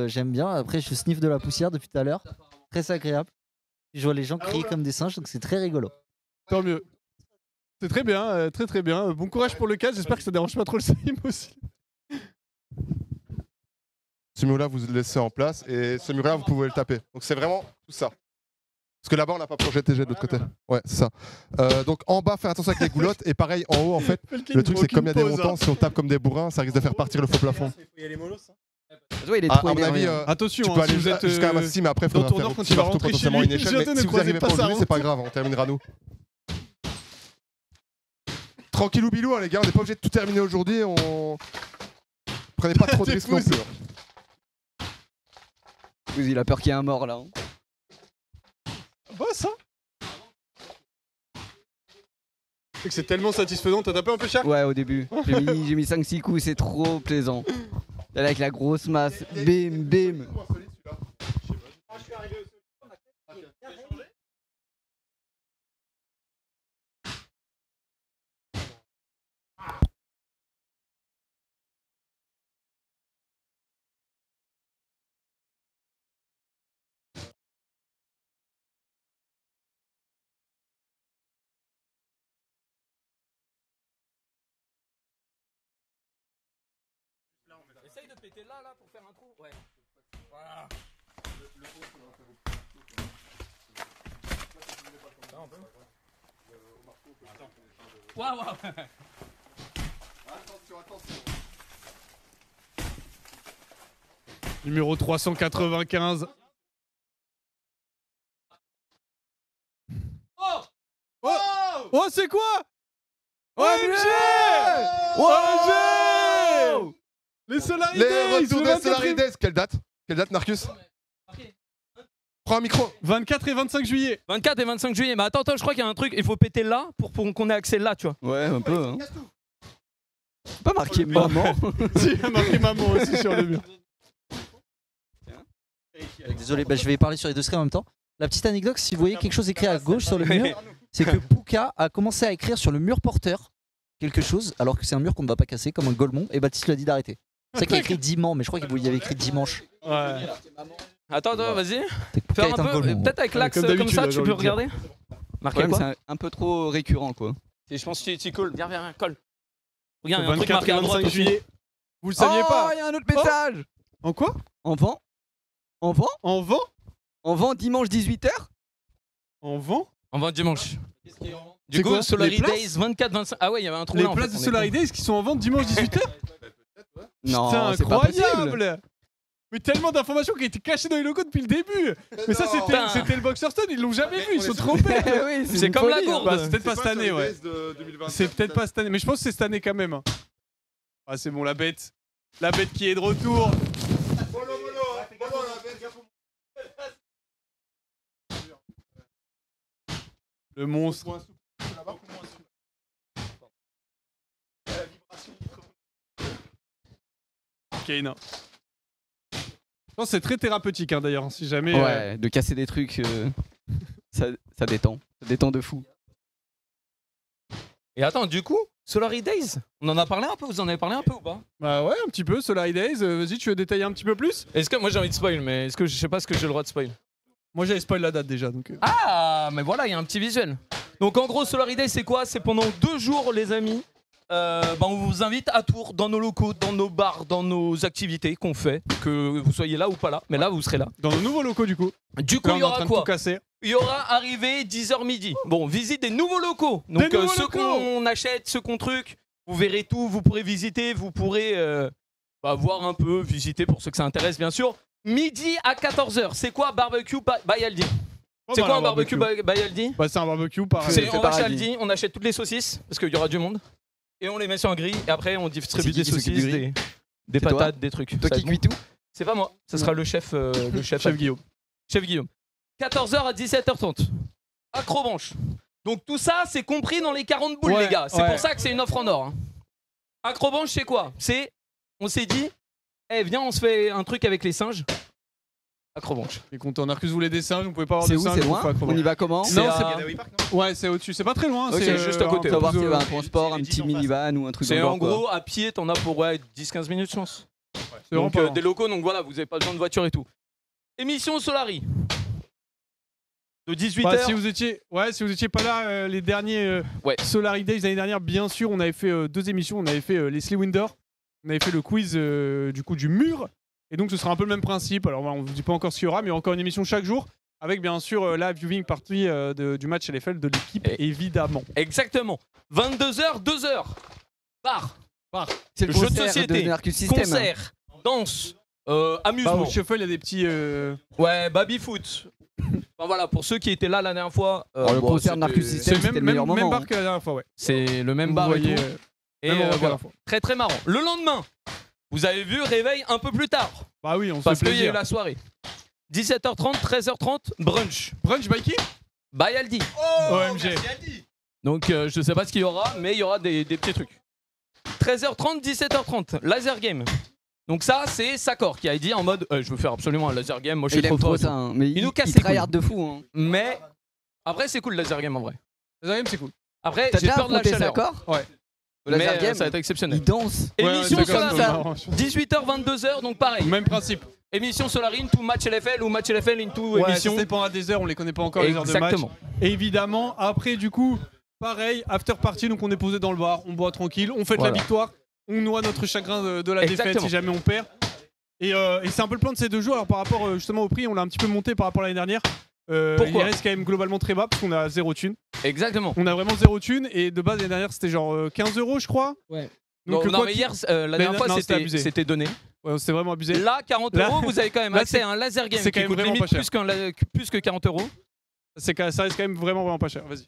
J'aime bien. Après, je sniffe de la poussière depuis tout à l'heure. Très agréable. Je vois les gens crier comme des singes, donc c'est très rigolo. Tant mieux. C'est très bien, très bien. Bon courage pour le cast. J'espère que ça dérange pas trop le stream aussi. Ce mur-là, vous le laissez en place et ce mur-là, vous pouvez le taper. Donc c'est vraiment tout ça. Parce que là-bas, on n'a pas projet TG de l'autre côté. Ouais, c'est ça. Donc en bas, faire attention avec les goulottes. Et pareil, en haut, en fait, le truc, c'est que comme il y a des montants, si on tape comme des bourrins, ça risque de faire partir le faux plafond. Il est À mon avis, attention, tu peux aller si vous êtes jusqu'à Massi, mais après, il faudra dans ton faire ordre, quand aussi il va partout rentrer potentiellement chez lui, une échelle. bientôt Mais ne si vous croisez n'arrivez pas pas sa aujourd'hui, c'est pas route. grave, on terminera nous. Tranquillou bilou, hein, les gars, on n'est pas obligé de tout terminer aujourd'hui. Prenez pas trop de risques non plus. Il a peur qu'il y ait un mort là. Hein. Boss, hein. C'est que c'est tellement satisfaisant. T'as tapé un peu cher? Ouais, au début. J'ai mis 5-6 coups, c'est trop plaisant. Là, avec la grosse masse, bim. Essaye de péter là pour faire un trou. Ouais. Voilà. Waouh. Numéro 395. Oh, c'est quoi? OMG! OMG! Les Solari Les Days, retours des Solari Days. Quelle date, Narcus? Prends un micro. 24 et 25 juillet. 24 et 25 juillet. Mais attends, je crois qu'il y a un truc. Il faut péter là pour qu'on ait accès là, tu vois. Ouais, un peu. Hein. C'est pas marqué maman. Si, il y a marqué maman aussi sur le mur. Désolé, je vais parler sur les deux screens en même temps. La petite anecdote, si vous voyez quelque chose écrit à gauche sur le mur, c'est que Pouka a commencé à écrire sur le mur porteur quelque chose, alors que c'est un mur qu'on ne va pas casser, comme un Golemon, et Baptiste lui a dit d'arrêter. C'est vrai qu'il a écrit dimanche, mais je crois qu'il y avait écrit dimanche. Ouais. Attends, vas-y. Pouka Faire est un un peu, Golemon. peut-être avec l'axe Comme comme d'habitude, ça, j'ai tu envie peux de dire. regarder. Le Marqué problème, quoi? c'est un peu trop récurrent, quoi. Et je pense que tu colles. Viens, colle. Regarde, il y a un truc 24 marqué et à droite 25 aussi. juillet. Vous le saviez Oh, pas il y a un autre message. En quoi? En vent. En vent. En vent? En vent dimanche 18h. En vent? On va dimanche. Du C'est coup, quoi? Solary Les places Days 24-25. Ah ouais, il y avait un trou Les là. en places fait, de on est Solary Days qui sont en vente dimanche 18h? Non, Putain, c'est pas possible. incroyable! Mais tellement d'informations qui étaient cachées dans les logos depuis le début! Mais ça, Putain. c'était le Boxerstone, ils l'ont jamais vu, ils sont trop bêtes! Oui, C'est une comme la folie, hein. gourde. Bah, c'est peut-être pas cette année, ouais. C'est peut-être pas cette année, mais je pense que c'est cette année quand même. hein. Ah, c'est bon, la bête. La bête qui est de retour. Le monstre. Kane. Je pense que c'est très thérapeutique hein, d'ailleurs, si jamais. Ouais, de casser des trucs, ça détend. Ça détend de fou. Et attends, du coup, Solary Days, on en a parlé un peu? Vous en avez parlé un peu ou pas? Bah ouais, un petit peu, Solary Days. Vas-y, tu veux détailler un petit peu plus? Est-ce que moi j'ai envie de spoil, mais est-ce que je sais pas ce que j'ai le droit de spoil? Moi j'avais spoil la date déjà donc. Ah, mais voilà, il y a un petit visuel. Donc en gros, Solary Days, c'est quoi? C'est pendant 2 jours, les amis. On vous invite à Tours, dans nos locaux, dans nos bars, dans nos activités qu'on fait, que vous soyez là ou pas là, mais là vous serez là. Dans nos nouveaux locaux du coup. Du coup, Là, il on y est en train aura de quoi? tout casser. Il y aura arrivé 10h midi. Bon, visite des nouveaux locaux. Donc nouveaux ceux locaux. qu'on achète, ceux qu'on truc, vous verrez tout, vous pourrez visiter, vous pourrez voir un peu, visiter pour ceux que ça intéresse bien sûr. Midi à 14h, c'est quoi barbecue by Aldi? C'est quoi un barbecue by Aldi? Bah c'est un barbecue par. C'est on va chez Aldi, on achète toutes les saucisses parce qu'il y aura du monde et on les met sur un grill et après on distribue C'est qui des qui s'occupe du saucisses, grill? des C'est toi patates, des trucs. Toi Ça qui va être cuis bon. tout. C'est pas moi, ça sera le chef Chef Guillaume. Chef Guillaume. 14h à 17h30. Acrobranche. Donc tout ça, c'est compris dans les 40 boules, Ouais, les gars. C'est ouais. pour ça que c'est une offre en or. hein. Acrobranche, c'est quoi? On s'est dit, viens, on se fait un truc avec les singes. Acrobranche. Et quand on a Arcus voulait des singes, on pouvait pas avoir C'est de où? singes. C'est donc loin faut accrocher. On y va comment? C'est Non, à- Ouais, c'est au-dessus. C'est pas très loin. Ok, c'est juste à côté. Faut savoir peu qu'il y a un plus, transport, un petit minivan ou un truc C'est dans le en genre, quoi. gros, à pied, t'en as pour 10-15 minutes, je pense. c'est vraiment Donc pas loin. des locaux, donc voilà, vous avez pas besoin de voiture et tout. Émission Solary. De 18h. Bah, si vous étiez pas là les derniers Ouais. Solary Days l'année dernière, bien sûr, on avait fait 2 émissions. On avait fait Leslie Winder, on avait fait le quiz du coup du mur, et donc ce sera un peu le même principe. Alors on vous dit pas encore ce qu'il y aura, mais il y aura encore une émission chaque jour, avec bien sûr la viewing partie du match LFL de l'équipe, évidemment. Exactement. 22h, 2h. Bar. C'est le Jeu de concert société. de Narcus System. Concert. Danse. Bah, Amusement. au Shuffle, il y a des petits. Ouais, baby-foot. Enfin voilà, pour ceux qui étaient là la dernière fois. Alors, le bon, concert de Narcus c'était- System, c'était le meilleur même moment. bar que la dernière fois, ouais. C'est le même Vous bar et voyez, tout. Et même endroit que la voilà. dernière fois. Très très marrant. Le lendemain, vous avez vu, réveil un peu plus tard. Bah oui, on se Parce fait qu'il y a eu plaisir. la soirée. 17h30, 13h30, brunch. Brunch by qui? By Aldi. OMG. Donc je sais pas ce qu'il y aura, mais il y aura des petits trucs. 13h30, 17h30, laser game. Donc ça, c'est Sakor qui a dit en mode je veux faire absolument un laser game, moi je Et suis il trop aime fort. trop et tout. ça, hein. Mais Il nous casse il les tryhard couilles. de fou. Hein. Mais après, c'est cool le laser game en vrai. Laser Game, c'est cool. Après, T'as j'ai déjà peur de la affronté chaleur. Sakor? Ouais. Au laser Mais game, ça va être exceptionnel. il danse. Émission Ouais, c'est Solary. comme ça. 18h, 22h, donc pareil. Même principe. Émission Solary into match LFL ou match LFL into Ouais, émission. ça dépend à des heures, on les connaît pas encore les heures de match. Exactement. Et évidemment, après du coup, pareil, after party, donc on est posé dans le bar, on boit tranquille, on fête Voilà. la victoire, on noie notre chagrin de la défaite Exactement. si jamais on perd. Et c'est un peu le plan de ces 2 jours. Alors par rapport justement au prix, on l'a un petit peu monté par rapport à l'année dernière. Pourquoi il reste quand même globalement très bas parce qu'on a 0 thune. Exactement. On a vraiment 0 thune et de base l'année dernière c'était genre 15 € je crois. Ouais. Donc non, quoi mais qu'il- hier, la dernière fois, non, c'était abusé. c'était donné. Ouais, c'était vraiment abusé. Là, 40 Là- €, vous avez quand même là, accès c'est- à un laser game c'est qui quand même coûte vraiment limite pas cher. plus que 40 €. Ça reste quand même vraiment pas cher. Vas-y.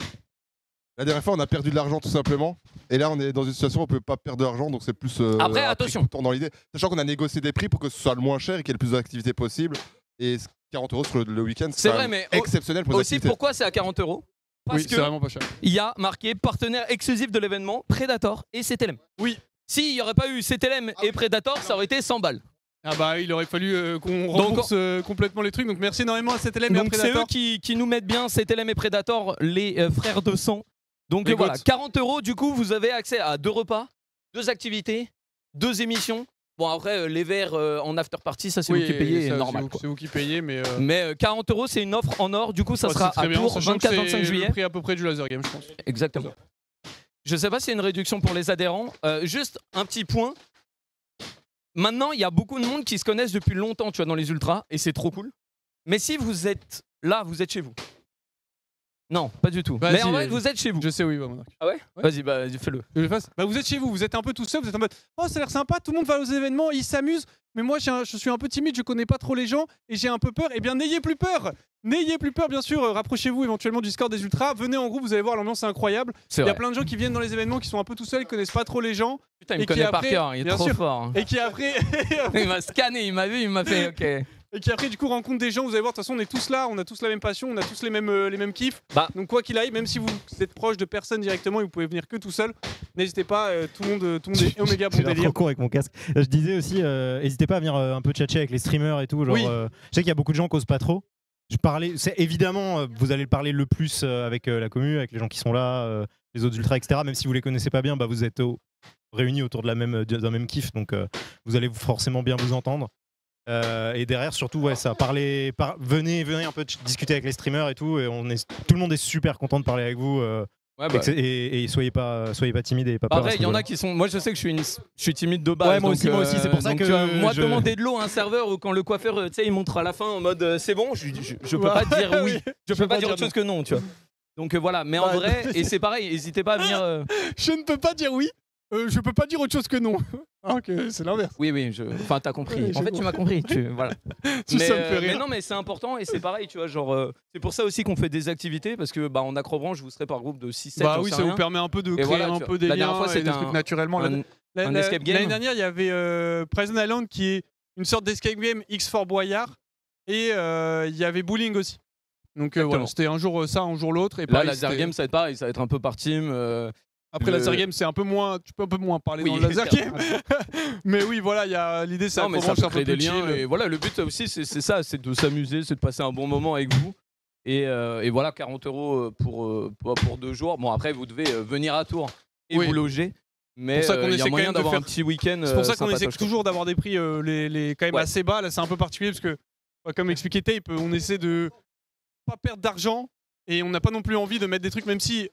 La dernière fois, on a perdu de l'argent tout simplement. Et là, on est dans une situation où on peut pas perdre de l'argent, donc c'est plus. Après, un prix attention. qu'on tourne dans l'idée. Sachant qu'on a négocié des prix pour que ce soit le moins cher et qu'il y ait le plus d'activités possible. Et 40 € sur le week-end, C'est quand vrai, même mais exceptionnel pour les Aussi, activités. pourquoi c'est à 40 €? Parce Oui, c'est que vraiment pas cher. il y a marqué partenaire exclusif de l'événement Predator et CTLM. Oui. S'il n'y aurait pas eu CTLM et Predator, ça aurait été 100 balles. Ah bah il aurait fallu qu'on rembourse complètement les trucs, donc merci énormément à CTLM et à Donc c'est Predator. eux qui nous mettent bien, CTLM et Predator, les frères de sang. Donc voilà, 40 €, du coup vous avez accès à 2 repas, 2 activités, 2 émissions. Bon après les verres en after party, ça c'est vous qui payez, normal. C'est vous qui payez, mais... Mais 40 € c'est une offre en or, du coup ça sera à Tours 24-25 juillet. C'est le prix à peu près du laser game je pense. Exactement. Je sais pas s'il y a une réduction pour les adhérents. Juste un petit point. Maintenant, il y a beaucoup de monde qui se connaissent depuis longtemps, tu vois, dans les ultras, et c'est trop cool. Mais si vous êtes là, vous êtes chez vous. Non, pas du tout. Mais en vrai, vous êtes chez vous. Je sais, oui. Ah ouais, Vas-y, bah fais-le. Je le fasse. Bah vous êtes chez vous, vous êtes un peu tout seul, vous êtes en mode oh ça a l'air sympa, tout le monde va aux événements, ils s'amusent, mais moi je suis un peu timide, je connais pas trop les gens et j'ai un peu peur. Eh bien n'ayez plus peur. N'ayez plus peur, bien sûr, rapprochez-vous éventuellement du score des ultras, venez en groupe, vous allez voir, l'ambiance c'est incroyable. Il y a plein de gens qui viennent dans les événements qui sont un peu tout seuls, qui connaissent pas trop les gens. Putain, il me connaît par cœur, il est trop fort. Et qui après... il m'a scanné, il m'a vu, il m'a fait ok. Et qui après du coup rencontre des gens, vous allez voir, de toute façon on est tous là, on a tous la même passion, on a tous les mêmes kiffs. Donc quoi qu'il aille, même si vous êtes proche de personne directement et vous pouvez venir que tout seul, n'hésitez pas, tout le monde est Oméga bon délire. Trop con avec mon casque. Je disais aussi, n'hésitez pas à venir un peu tchatcher avec les streamers et tout. Genre, je sais qu'il y a beaucoup de gens qui osent pas trop. C'est évidemment, vous allez parler le plus avec la commu, avec les gens qui sont là, les autres ultras, etc. Même si vous les connaissez pas bien, bah, vous êtes réunis autour d'un même kiff, donc vous allez forcément bien vous entendre. Et derrière surtout venez un peu discuter avec les streamers et tout, et tout le monde est super content de parler avec vous. Et soyez pas timide et pas peur. Après il y en a qui sont, moi je sais que je suis timide de base. Moi aussi c'est pour ça que moi demander de l'eau à un serveur ou quand le coiffeur tu sais il montre à la fin en mode c'est bon, je peux pas dire oui, je peux pas dire autre chose que non, tu vois. Donc voilà, mais en vrai, et c'est pareil, n'hésitez pas à venir. Je ne peux pas dire oui. Je peux pas dire autre chose que non. Ok, c'est l'inverse. Oui, enfin t'as compris. Oui, en fait, tu m'as compris. Voilà. Ça me fait rire. Mais non, mais c'est important et c'est pareil, tu vois, genre c'est pour ça aussi qu'on fait des activités parce que en accrobranche, vous serez par groupe de 6-7. Bah oui, ça vous permet un peu de créer un peu des liens. La dernière fois, c'était des trucs naturellement. Un escape game. L'année dernière, il y avait Prison Island qui est une sorte d'escape game X4 Boyard et il y avait bowling aussi. Donc voilà, c'était un jour ça, un jour l'autre. Et là, laser game, ça va être pareil, ça va être un peu par team. Après laser game c'est un peu moins, tu peux un peu moins parler dans le laser game. Mais oui voilà, l'idée c'est de créer des liens et voilà, le but aussi c'est ça, c'est de s'amuser, c'est de passer un bon moment avec vous. Et voilà, 40 € pour 2 jours. Bon après vous devez venir à Tours et vous loger. Mais il y a moyen d'avoir un petit week-end. C'est pour ça qu'on essaie toujours d'avoir des prix quand même assez bas. Là c'est un peu particulier parce que comme expliqué Tape, on essaie de pas perdre d'argent et on n'a pas non plus envie de mettre des trucs, même si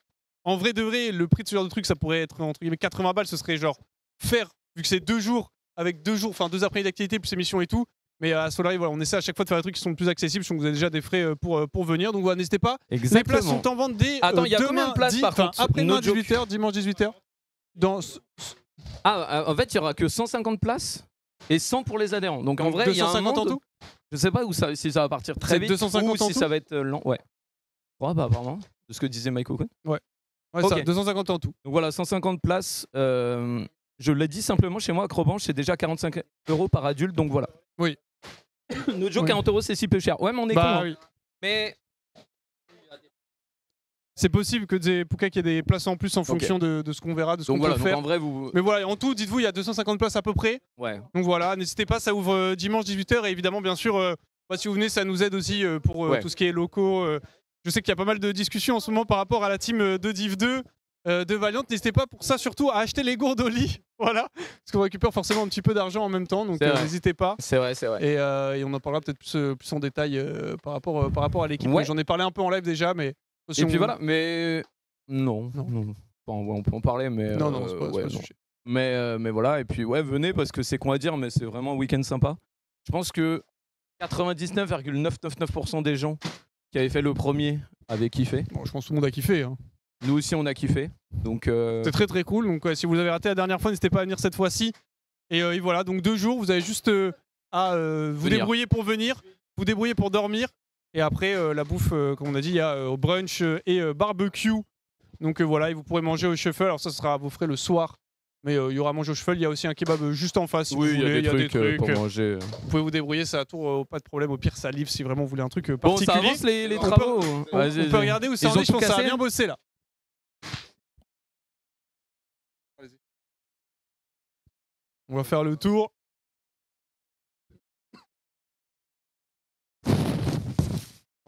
en vrai de vrai, le prix de ce genre de truc, ça pourrait être entre guillemets 80 balles, ce serait genre faire, vu que c'est 2 jours, avec 2 après-midi d'activité plus émission et tout. Mais à Solari, voilà, on essaie à chaque fois de faire des trucs qui sont plus accessibles. Je pense que vous avez déjà des frais pour venir. Donc voilà, n'hésitez pas. Exactement. Les places sont en vente dès Attends, il y a combien de places par contre après-demain 18h, dimanche 18h. En fait, il y aura que 150 places et 100 pour les adhérents. Donc en vrai, il y a un monde. En tout. Je sais pas si ça va partir très vite 250 ou si ça va être lent. Ouais. Apparemment, de ce que disait Mike Ocon. Ouais, okay. Ça, 250 en tout. Donc voilà, 150 places. Je l'ai dit simplement, chez moi, Acrobanche, c'est déjà 45 € par adulte, donc voilà. Oui. Nojo, 40 € c'est si peu cher. Ouais, mais on est con. Oui. Mais c'est possible que qu'il y ait des places en plus en fonction de ce qu'on verra, de ce qu'on peut faire. En vrai, vous... Mais voilà, en tout, dites-vous, il y a 250 places à peu près. Ouais. Donc voilà, n'hésitez pas, ça ouvre dimanche 18h et évidemment, bien sûr, si vous venez, ça nous aide aussi pour tout ce qui est locaux. Je sais qu'il y a pas mal de discussions en ce moment par rapport à la team de Div 2 de Valiant. N'hésitez pas pour ça surtout à acheter les gourdes au lit. Voilà. Parce qu'on récupère forcément un petit peu d'argent en même temps. Donc n'hésitez pas. C'est vrai. Et on en parlera peut-être plus en détail par rapport à l'équipe. J'en ai parlé un peu en live déjà. Mais et puis voilà. Mais non. Enfin, on peut en parler. Mais non, c'est pas le sujet. Mais voilà. Et puis venez parce que c'est con à dire. Mais c'est vraiment un week-end sympa. Je pense que 99,999% des gens qui avait fait le premier avait kiffé. Bon, je pense que tout le monde a kiffé. Hein. Nous aussi, on a kiffé. Donc c'est très très cool. Donc si vous avez raté la dernière fois, n'hésitez pas à venir cette fois-ci. Et voilà, donc 2 jours, vous avez juste à vous débrouiller pour venir, vous débrouiller pour dormir. Et après, la bouffe, comme on a dit, il y a brunch et barbecue. Donc voilà, et vous pourrez manger au shuffle. Alors ça sera vous ferez le soir. Mais il y aura à manger au shuffle, il y a aussi un kebab juste en face si vous voulez, il y a des trucs pour manger. Vous pouvez vous débrouiller, ça à Tours, pas de problème. Au pire, ça livre si vraiment vous voulez un truc particulier. Bon, ça avance les travaux. On peut regarder où ça en est, je pense que ça a bien bossé là. On va faire le tour.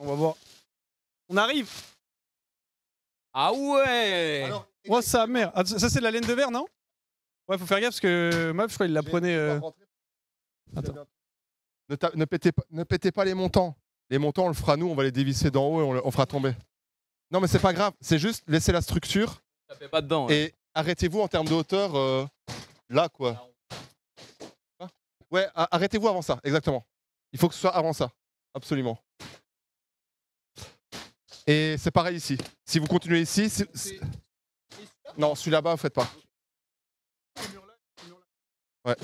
On va voir. On arrive. Ah ouais. Oh sa mère. Ah, ça c'est de la laine de verre, non? Ouais, faut faire gaffe parce que Maf, je crois, il la prenait. Attends. Ne pétez pas les montants. Les montants, on le fera nous, on va les dévisser d'en haut et on fera tomber. Non, mais c'est pas grave. C'est juste laisser la structure. Ça fait pas dedans. Et arrêtez-vous en termes de hauteur. Là, quoi. Ouais, arrêtez-vous avant ça, exactement. Il faut que ce soit avant ça. Absolument. Et c'est pareil ici. Si vous continuez ici... Non, celui là-bas, vous faites pas. Ouais.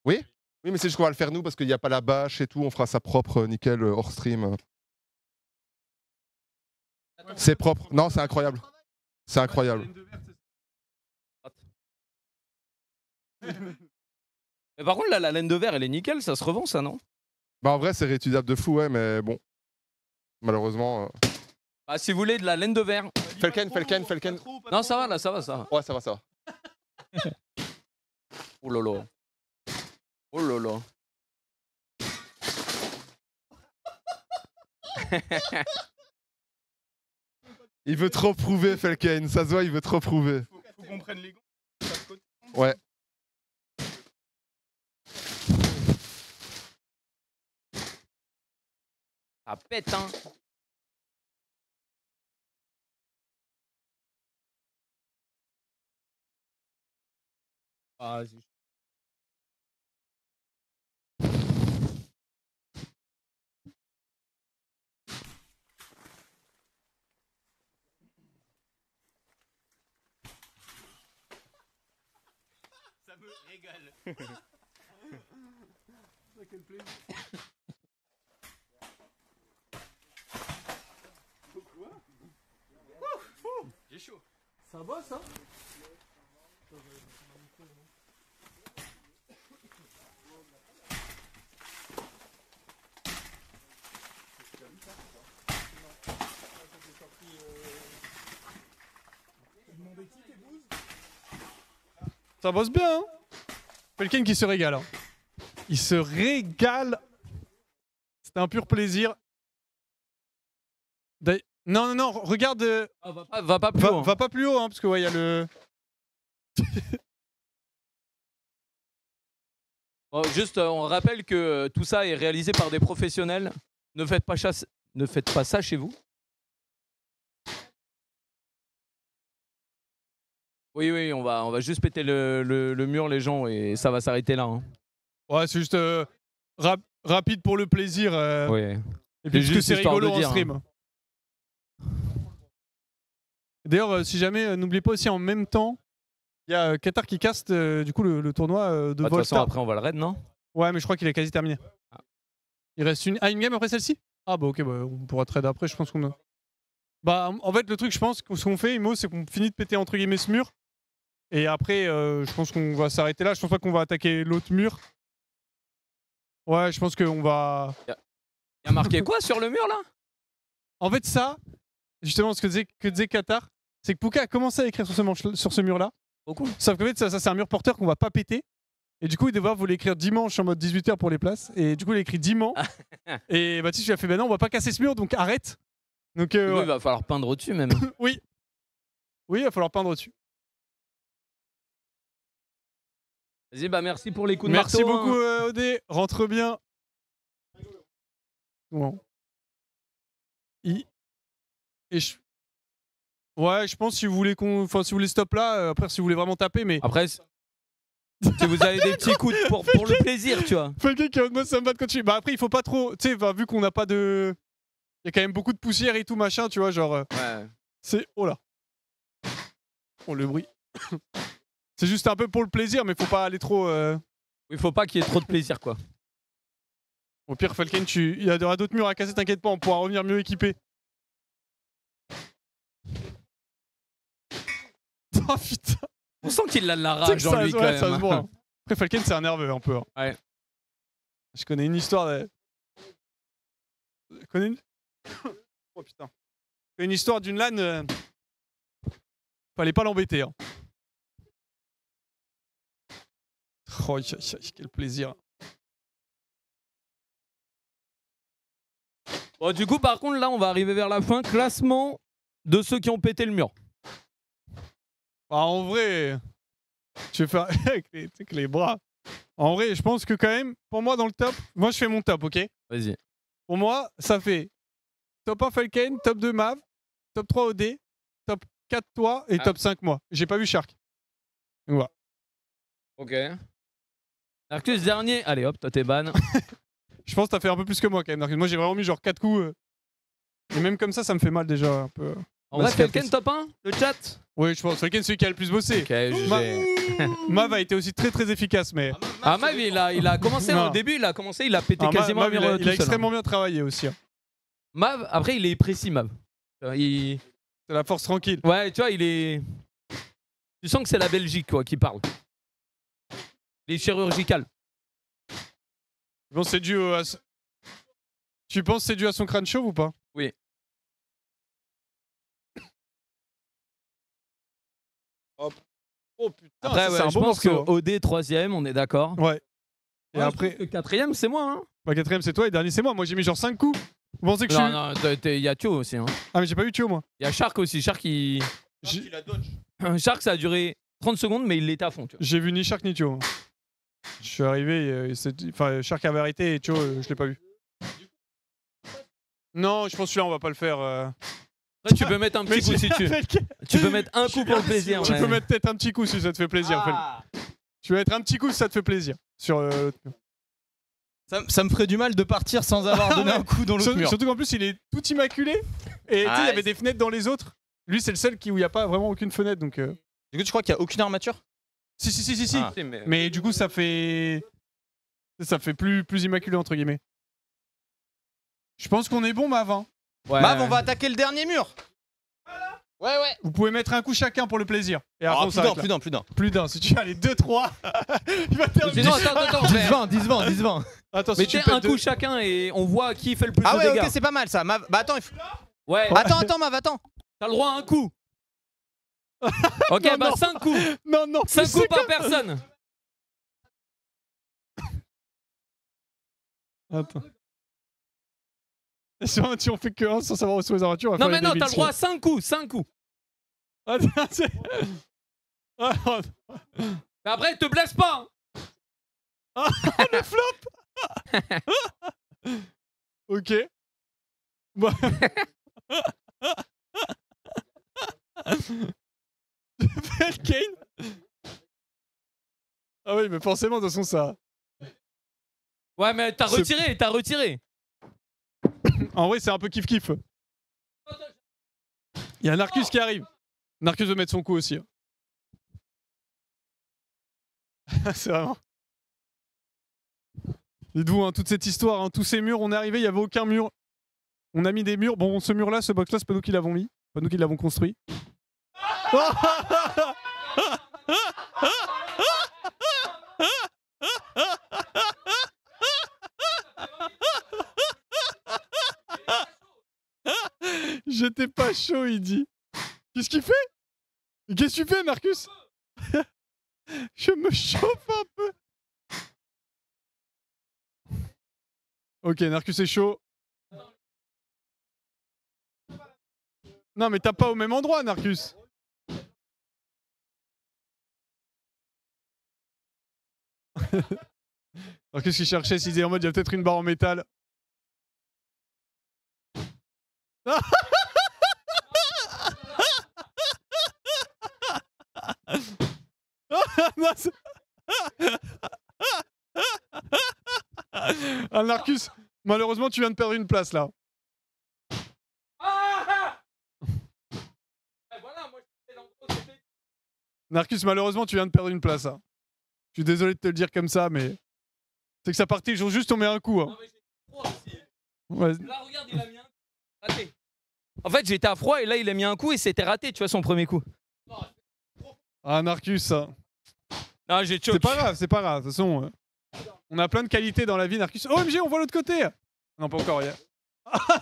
Oui? Oui, mais c'est juste qu'on va le faire nous parce qu'il n'y a pas la bâche et tout. On fera ça propre, nickel, hors stream. C'est propre. Non, c'est incroyable. C'est incroyable. Mais par contre, là, la laine de verre, elle est nickel, ça se revend, ça, non? Bah, en vrai, c'est réutilisable de fou, ouais, mais bon. Malheureusement. Bah, si vous voulez de la laine de verre. Felken. Non, ça va, là, ça va, ça va. Ouais, ça va. Oh lolo. Oh lolo. Il veut trop prouver, Felken. Ça se voit, il veut trop prouver. Faut qu'on prenne les gants. Ouais. Ça pète, hein. Ah, vas-y. Ça me régale. Quel plaisir. J'ai chaud. Ça va ça? Ça bosse bien, hein? Quelqu'un qui se régale. Hein. Il se régale. C'était un pur plaisir. Non, regarde. Ah, va pas plus haut. Va pas plus haut, hein, parce que ouais, il y a le. Bon, juste, on rappelle que tout ça est réalisé par des professionnels. Ne faites pas ça chez vous. Oui, on va juste péter le mur, les gens, et ça va s'arrêter là. Hein. Ouais, c'est juste rapide pour le plaisir. Oui. Et puis parce que c'est rigolo en dire, stream. hein. D'ailleurs, si jamais, n'oubliez pas aussi en même temps, il y a Qatar qui caste du coup le tournoi de De toute façon, Volta. après, on va le raid, non? Ouais, mais je crois qu'il est quasi terminé. Ah. Il reste une game après celle-ci? Ah bah ok, bah, on pourra trade après, je pense qu'on a... Bah en fait, le truc, je pense que ce qu'on fait, Imo, c'est qu'on finit de péter entre guillemets ce mur. Et après, je pense qu'on va s'arrêter là. Je pense pas qu'on va attaquer l'autre mur. Ouais, je pense qu'on va... Il y a marqué quoi sur le mur là? En fait, ça, justement, ce que disait Qatar, c'est que Puka a commencé à écrire sur ce mur-là. Oh, cool. Sauf que en fait, ça c'est un mur porteur qu'on va pas péter. Et du coup, il voulait écrire dimanche en mode 18h pour les places. Et du coup, il a écrit dimanche. Et Baptiste lui a fait bah non, on va pas casser ce mur, donc arrête. Donc, Oui, ouais. il va falloir peindre au-dessus même. Oui, il va falloir peindre au-dessus. Vas-y, bah merci pour les coups de Merci marteau. beaucoup, Hein. Odé. Rentre bien. Bon. Ouais, je pense si vous voulez si vous voulez stop là, après si vous voulez vraiment taper, mais. Après, si vous avez des petits coups pour le plaisir, tu vois. Quelqu'un qui a moi ça me bat de coach. Bah après il faut pas trop, tu sais, bah, vu qu'on n'a pas de, il y a quand même beaucoup de poussière et tout machin, tu vois, genre. Ouais. C'est oh là. Oh le bruit. C'est juste un peu pour le plaisir, mais faut pas aller trop. Il faut pas qu'il y ait trop de plaisir, quoi. Au pire, Falken, il y aura d'autres murs à casser, t'inquiète pas, on pourra revenir mieux équipé. Oh putain. On sent qu'il a de la rage en lui, quand même. Ça se voit, hein. Après, Falken, c'est un nerveux un peu. Hein. Ouais. Je connais une histoire de... Je connais une... Oh putain. Je connais une histoire d'une LAN... Fallait pas l'embêter. Hein. Oh, quel plaisir. Bon, du coup, par contre, là, on va arriver vers la fin. Classement de ceux qui ont pété le mur. Bah, en vrai, je vais faire avec les bras. En vrai, je pense que quand même, pour moi, dans le top, moi, je fais mon top, ok? Vas-y. Pour moi, ça fait top 1 Falcane, top 2 Mav, top 3 OD, top 4 toi et top 5 moi. J'ai pas vu Shark. Donc voilà. Ok. Narcus dernier. Allez hop, toi t'es ban. Je pense que t'as fait un peu plus que moi quand même, Narcus. Moi j'ai vraiment mis genre 4 coups. Et même comme ça me fait mal déjà un peu. En vrai, Falcane top 1, le chat? Oui, je pense. Falcane, c'est celui qui a le plus bossé. Ok, Mav a été aussi très très efficace, mais. Ah, Mav, il a commencé au début, il a pété quasiment Mav, un mur il a tout seul, extrêmement hein. bien travaillé aussi. Hein. Mav, après, il est précis, Mav. C'est la force tranquille. Ouais, tu vois, il est. Tu sens que c'est la Belgique, quoi, qui parle. Il est chirurgical. Bon, c'est dû à... Tu penses que c'est dû à son crâne chauve ou pas? Oui. Hop. Oh putain, Après, ouais, c'est un je bon pense morceau. que OD 3ème, on est d'accord. Ouais. Et Ouais, après. 4ème, c'est moi, hein. Bah, 4ème, c'est toi et dernier, c'est moi. Moi, j'ai mis genre 5 coups. Vous pensez que je suis. Non, il y a Thio aussi, hein. Ah, mais j'ai pas eu Thio, moi. Il y a Shark aussi. Shark, il a dodge. Shark, ça a duré 30 secondes, mais il l'était à fond, tu vois. J'ai vu ni Shark ni Thio. Je suis arrivé, enfin, Shark avait arrêté et Thio, je l'ai pas vu. Non, je pense que celui-là, on va pas le faire. Après, tu peux mettre un petit coup si tu veux. Tu peux mettre un coup pour le plaisir. Tu ouais. peux mettre peut-être un petit coup si ça te fait plaisir. Tu vas mettre un petit coup si ça te fait plaisir. Sur l'autre mur. Ça me ferait du mal de partir sans avoir donné un coup dans l'autre mur. Surtout qu'en plus, il est tout immaculé. Et tu sais, il y avait des fenêtres dans les autres. Lui, c'est le seul où il n'y a pas vraiment aucune fenêtre. Donc, Du coup, tu crois qu'il n'y a aucune armature? Si. Ah. Mais du coup, ça fait plus immaculé, entre guillemets. Je pense qu'on est bon, Mav. Hein. Ouais. Mav, on va attaquer le dernier mur. Ouais. Vous pouvez mettre un coup chacun pour le plaisir. Et après, on plus s'arrête d'un, là. plus d'un. Plus d'un. Si tu as les 2-3, il va terminer. Sinon, attends. 10-20. Attends, si tu Mettez un pètes coup chacun et on voit qui fait le plus Ah de ouais, dégâts. ok, c'est pas mal ça. Mav... Bah attends, Ouais. attends, Mav, attends. T'as le droit à un coup. Ok, Non, bah non. 5 coups. Non. 5 coups par personne. Attends. Si on fait que 1 sans savoir où sont les aventures, on va Non, faire mais les non, t'as débiles, le droit à 5 coups. 5 coups. Attends, Ah, Mais après, te blesse pas. Ah, le flop. Ok. Bah. Falcane. Ah oui, mais forcément, de toute façon, ça... Ouais, mais t'as retiré. En vrai, c'est un peu kiff-kiff. Il y a Narcus qui arrive. Narcus veut mettre son coup aussi. Hein. C'est vraiment... Dites-vous, hein, toute cette histoire, hein, tous ces murs, on est arrivé, il n'y avait aucun mur. On a mis des murs. Bon, ce mur-là, ce box-là, c'est pas nous qui l'avons mis. Pas nous qui l'avons construit. J'étais pas chaud, il dit. Qu'est-ce qu'il fait? Qu'est-ce que tu fais, Narcus? Je me chauffe un peu. Ok, Narcus est chaud. Non, mais t'as pas au même endroit, Narcus. Narcus qui cherchait s'il disait en mode il y a peut-être une barre en métal. Ah, Narcus, malheureusement, tu viens de perdre une place là. Narcus, malheureusement, tu viens de perdre une place. Hein. Je suis désolé de te le dire comme ça, mais c'est que ça partit jour juste, on met un coup. Hein. Non, mais j'étais froid aussi. Ouais. Là, regarde, il a mis un coup. Raté. En fait, j'étais à froid et là, il a mis un coup et c'était raté, tu vois, son premier coup. Ah, Narcus, ça. Non, j'ai choqué. C'est pas grave, c'est pas grave. De toute façon, on a plein de qualités dans la vie, Narcus. OMG, on voit l'autre côté. Non, pas encore, hier. Ah,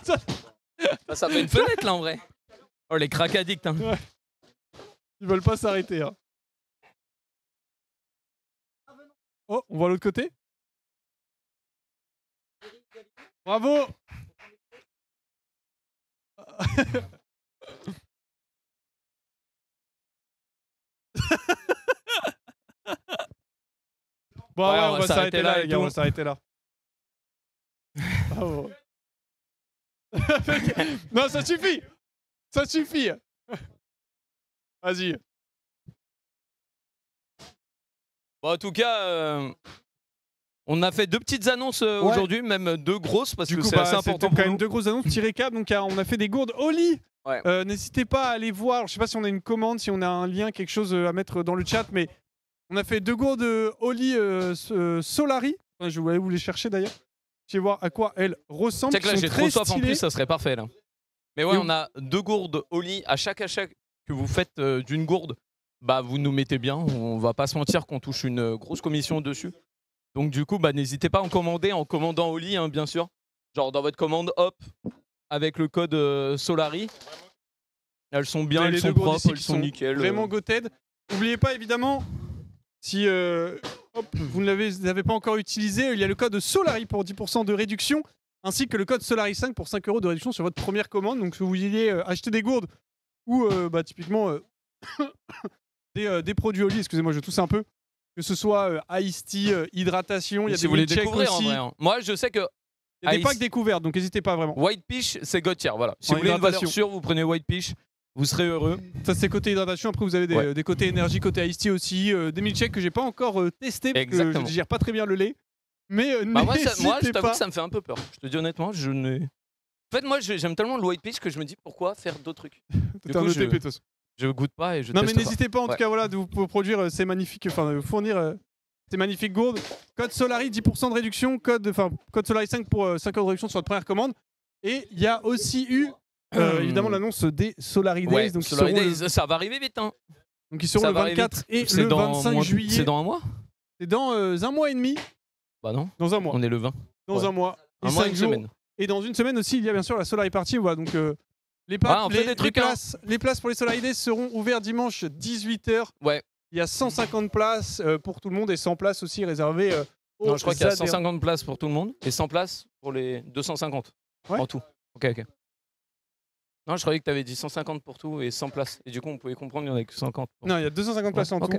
ça fait une fenêtre là en vrai. Oh, les crack addicts. Hein. Ouais. Ils veulent pas s'arrêter. Hein. Oh, on voit l'autre côté. Bravo. Bon, Ouais, ouais, on va s'arrêter là, et les gars, tout. on va s'arrêter là. Bravo. Non, ça suffit. Ça suffit. Vas-y. Bon, en tout cas, on a fait 2 petites annonces aujourd'hui, même 2 grosses, parce Du que coup, c'est assez important c'était pour quand même nous. 2 grosses annonces. Petit récap, donc on a fait des gourdes Oli. Ouais. N'hésitez pas à aller voir. Je sais pas si on a une commande, si on a un lien, quelque chose à mettre dans le chat, mais on a fait 2 gourdes Oli Solari. Enfin, je vais vous les chercher d'ailleurs. Je vais voir à quoi elles ressemblent. C'est que là, qui j'ai sont trop très soif en stylées. plus, ça serait parfait là. Mais ouais, Et on a 2 gourdes au lit. À chaque achat que vous faites d'une gourde, bah vous nous mettez bien. On va pas se mentir qu'on touche une grosse commission dessus. Donc du coup, bah n'hésitez pas à en commander en commandant au lit, hein, bien sûr. Genre dans votre commande, hop, avec le code Solari. Elles sont bien, Vous avez elles les sont deux gourdes propres, ici elles qui sont nickel. Vraiment goted. N'oubliez pas évidemment, si vous ne l'avez pas encore utilisé, il y a le code Solari pour 10% de réduction, ainsi que le code Solari5 pour 5 € de réduction sur votre première commande. Donc si vous vouliez acheter des gourdes ou typiquement des produits au lit, excusez-moi, je tousse un peu, que ce soit Ice Tea, hydratation, il y a si des vous voulez milkshakes découvrir aussi. en vrai, hein. Moi, je sais que Il y a des Ice- packs découvertes, donc n'hésitez pas vraiment. White Peach, c'est God tier, voilà. Si En vous voulez une valeur hydratation. sûre, vous prenez White Peach, vous serez heureux. Ça c'est côté hydratation, après vous avez des côtés énergie, côté Ice Tea aussi, des milkshakes que j'ai pas encore testé parce que je Exactement. digère pas très bien le lait. Mais Bah moi, n'hésitez moi, je t'avoue pas. que ça me fait un peu peur. Je te dis honnêtement, je n'ai. En fait, moi, j'aime tellement le White Peach que je me dis pourquoi faire d'autres trucs. T'es un ETP, de toute façon. je goûte pas et je Non mais teste pas. n'hésitez pas en tout Ouais. cas voilà, de vous produire ces magnifiques, enfin de fournir ces magnifiques gourdes. Code Solari, 10% de réduction, code Solari 5 pour 5 € de réduction sur votre première commande. Et il y a aussi eu évidemment l'annonce des Solari Days. Ouais, Donc, Solari ils seront Days, ça va arriver vite. Hein. donc ils seront Ça le va arriver 24 vite. et C'est le dans 25 moins- juillet. C'est dans un mois. C'est dans un mois et demi. Bah non. Dans un mois. On est le 20. Dans Ouais. un mois. Et Un mois et 5 une jours. semaine. Et dans une semaine aussi, il y a bien sûr la Solari Party. Voilà, donc les, on fait des trucs, hein. les places pour les Solari Days seront ouvertes dimanche 18h. Ouais. Il y a 150 places pour tout le monde et 100 places aussi réservées aux Non, je crois qu'il y a adhérents. 150 places pour tout le monde et 100 places pour les 250 Ouais. en tout. Ok. Non, je croyais que tu avais dit 150 pour tout et 100 places. Et du coup, on pouvait comprendre qu'il n'y en avait que 50. Non, il y a 250 places en ok. tout.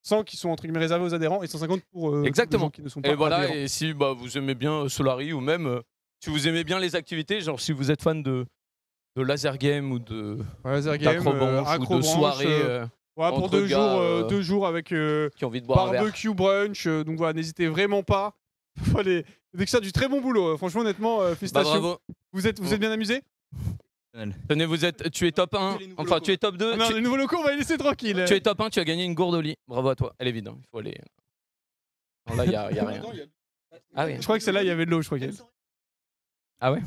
100 qui sont entre guillemets réservées aux adhérents et 150 pour Exactement. les gens qui ne sont pas Et voilà, adhérents. et si vous aimez bien Solari ou même si vous aimez bien les activités, genre si vous êtes fan de laser game ou de Laser game, d'acrobranche ou de acrobranche, soirée voilà, pour entre 2 gars, jours, 2 jours avec qui ont envie de boire un verre. barbecue brunch. Donc voilà, n'hésitez vraiment pas. Dès que ça, du très bon boulot. Franchement, honnêtement, Bah, félicitations. bravo. Vous êtes bien amusés? Tenez, tu es top 1, enfin tu es top 2. Non, les nouveaux locaux, on va les laisser tranquilles. Tu es top 1, tu as gagné une gourde au lit. Bravo à toi. Elle est vide, hein. Il faut aller. Non, là, il y a rien. Ah oui. Je crois que celle-là, il y avait de l'eau, je crois. Ah ouais.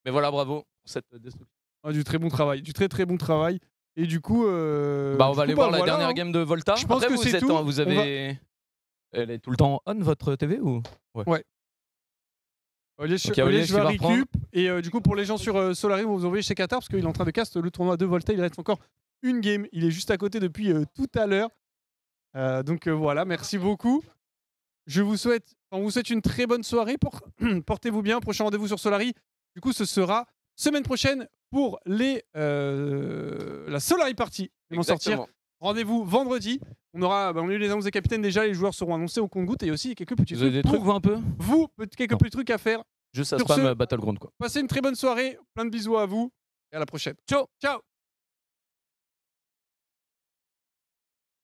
Mais voilà, bravo pour cette destruction. Ah, du très bon travail, du très très bon travail. Et du coup, on va aller voir la dernière game de Volta. Je pense Après, que c'est êtes tout. vous avez. Elle est tout le temps on votre TV ou Ouais. Oliège Ok, Oliège, tu va vas reprendre. récup. Et du coup, pour les gens sur Solari, vous envoyez chez Qatar parce qu'il est en train de cast le tournoi de Volta. Il reste encore une game. Il est juste à côté depuis tout à l'heure. Donc voilà, merci beaucoup. On vous souhaite une très bonne soirée. Portez-vous bien. Prochain rendez-vous sur Solari. Du coup, ce sera semaine prochaine pour la Solari Party. Ils vont sortir. Exactement. Rendez-vous vendredi. On a eu les annonces des capitaines déjà. Les joueurs seront annoncés au compte-gouttes et aussi quelques petits Vous avez des trucs trucs, vous, un peu quelques petits trucs à faire. Juste à Sur spam ce- Battleground, quoi. Passez une très bonne soirée. Plein de bisous à vous. Et à la prochaine. Ciao. Ciao.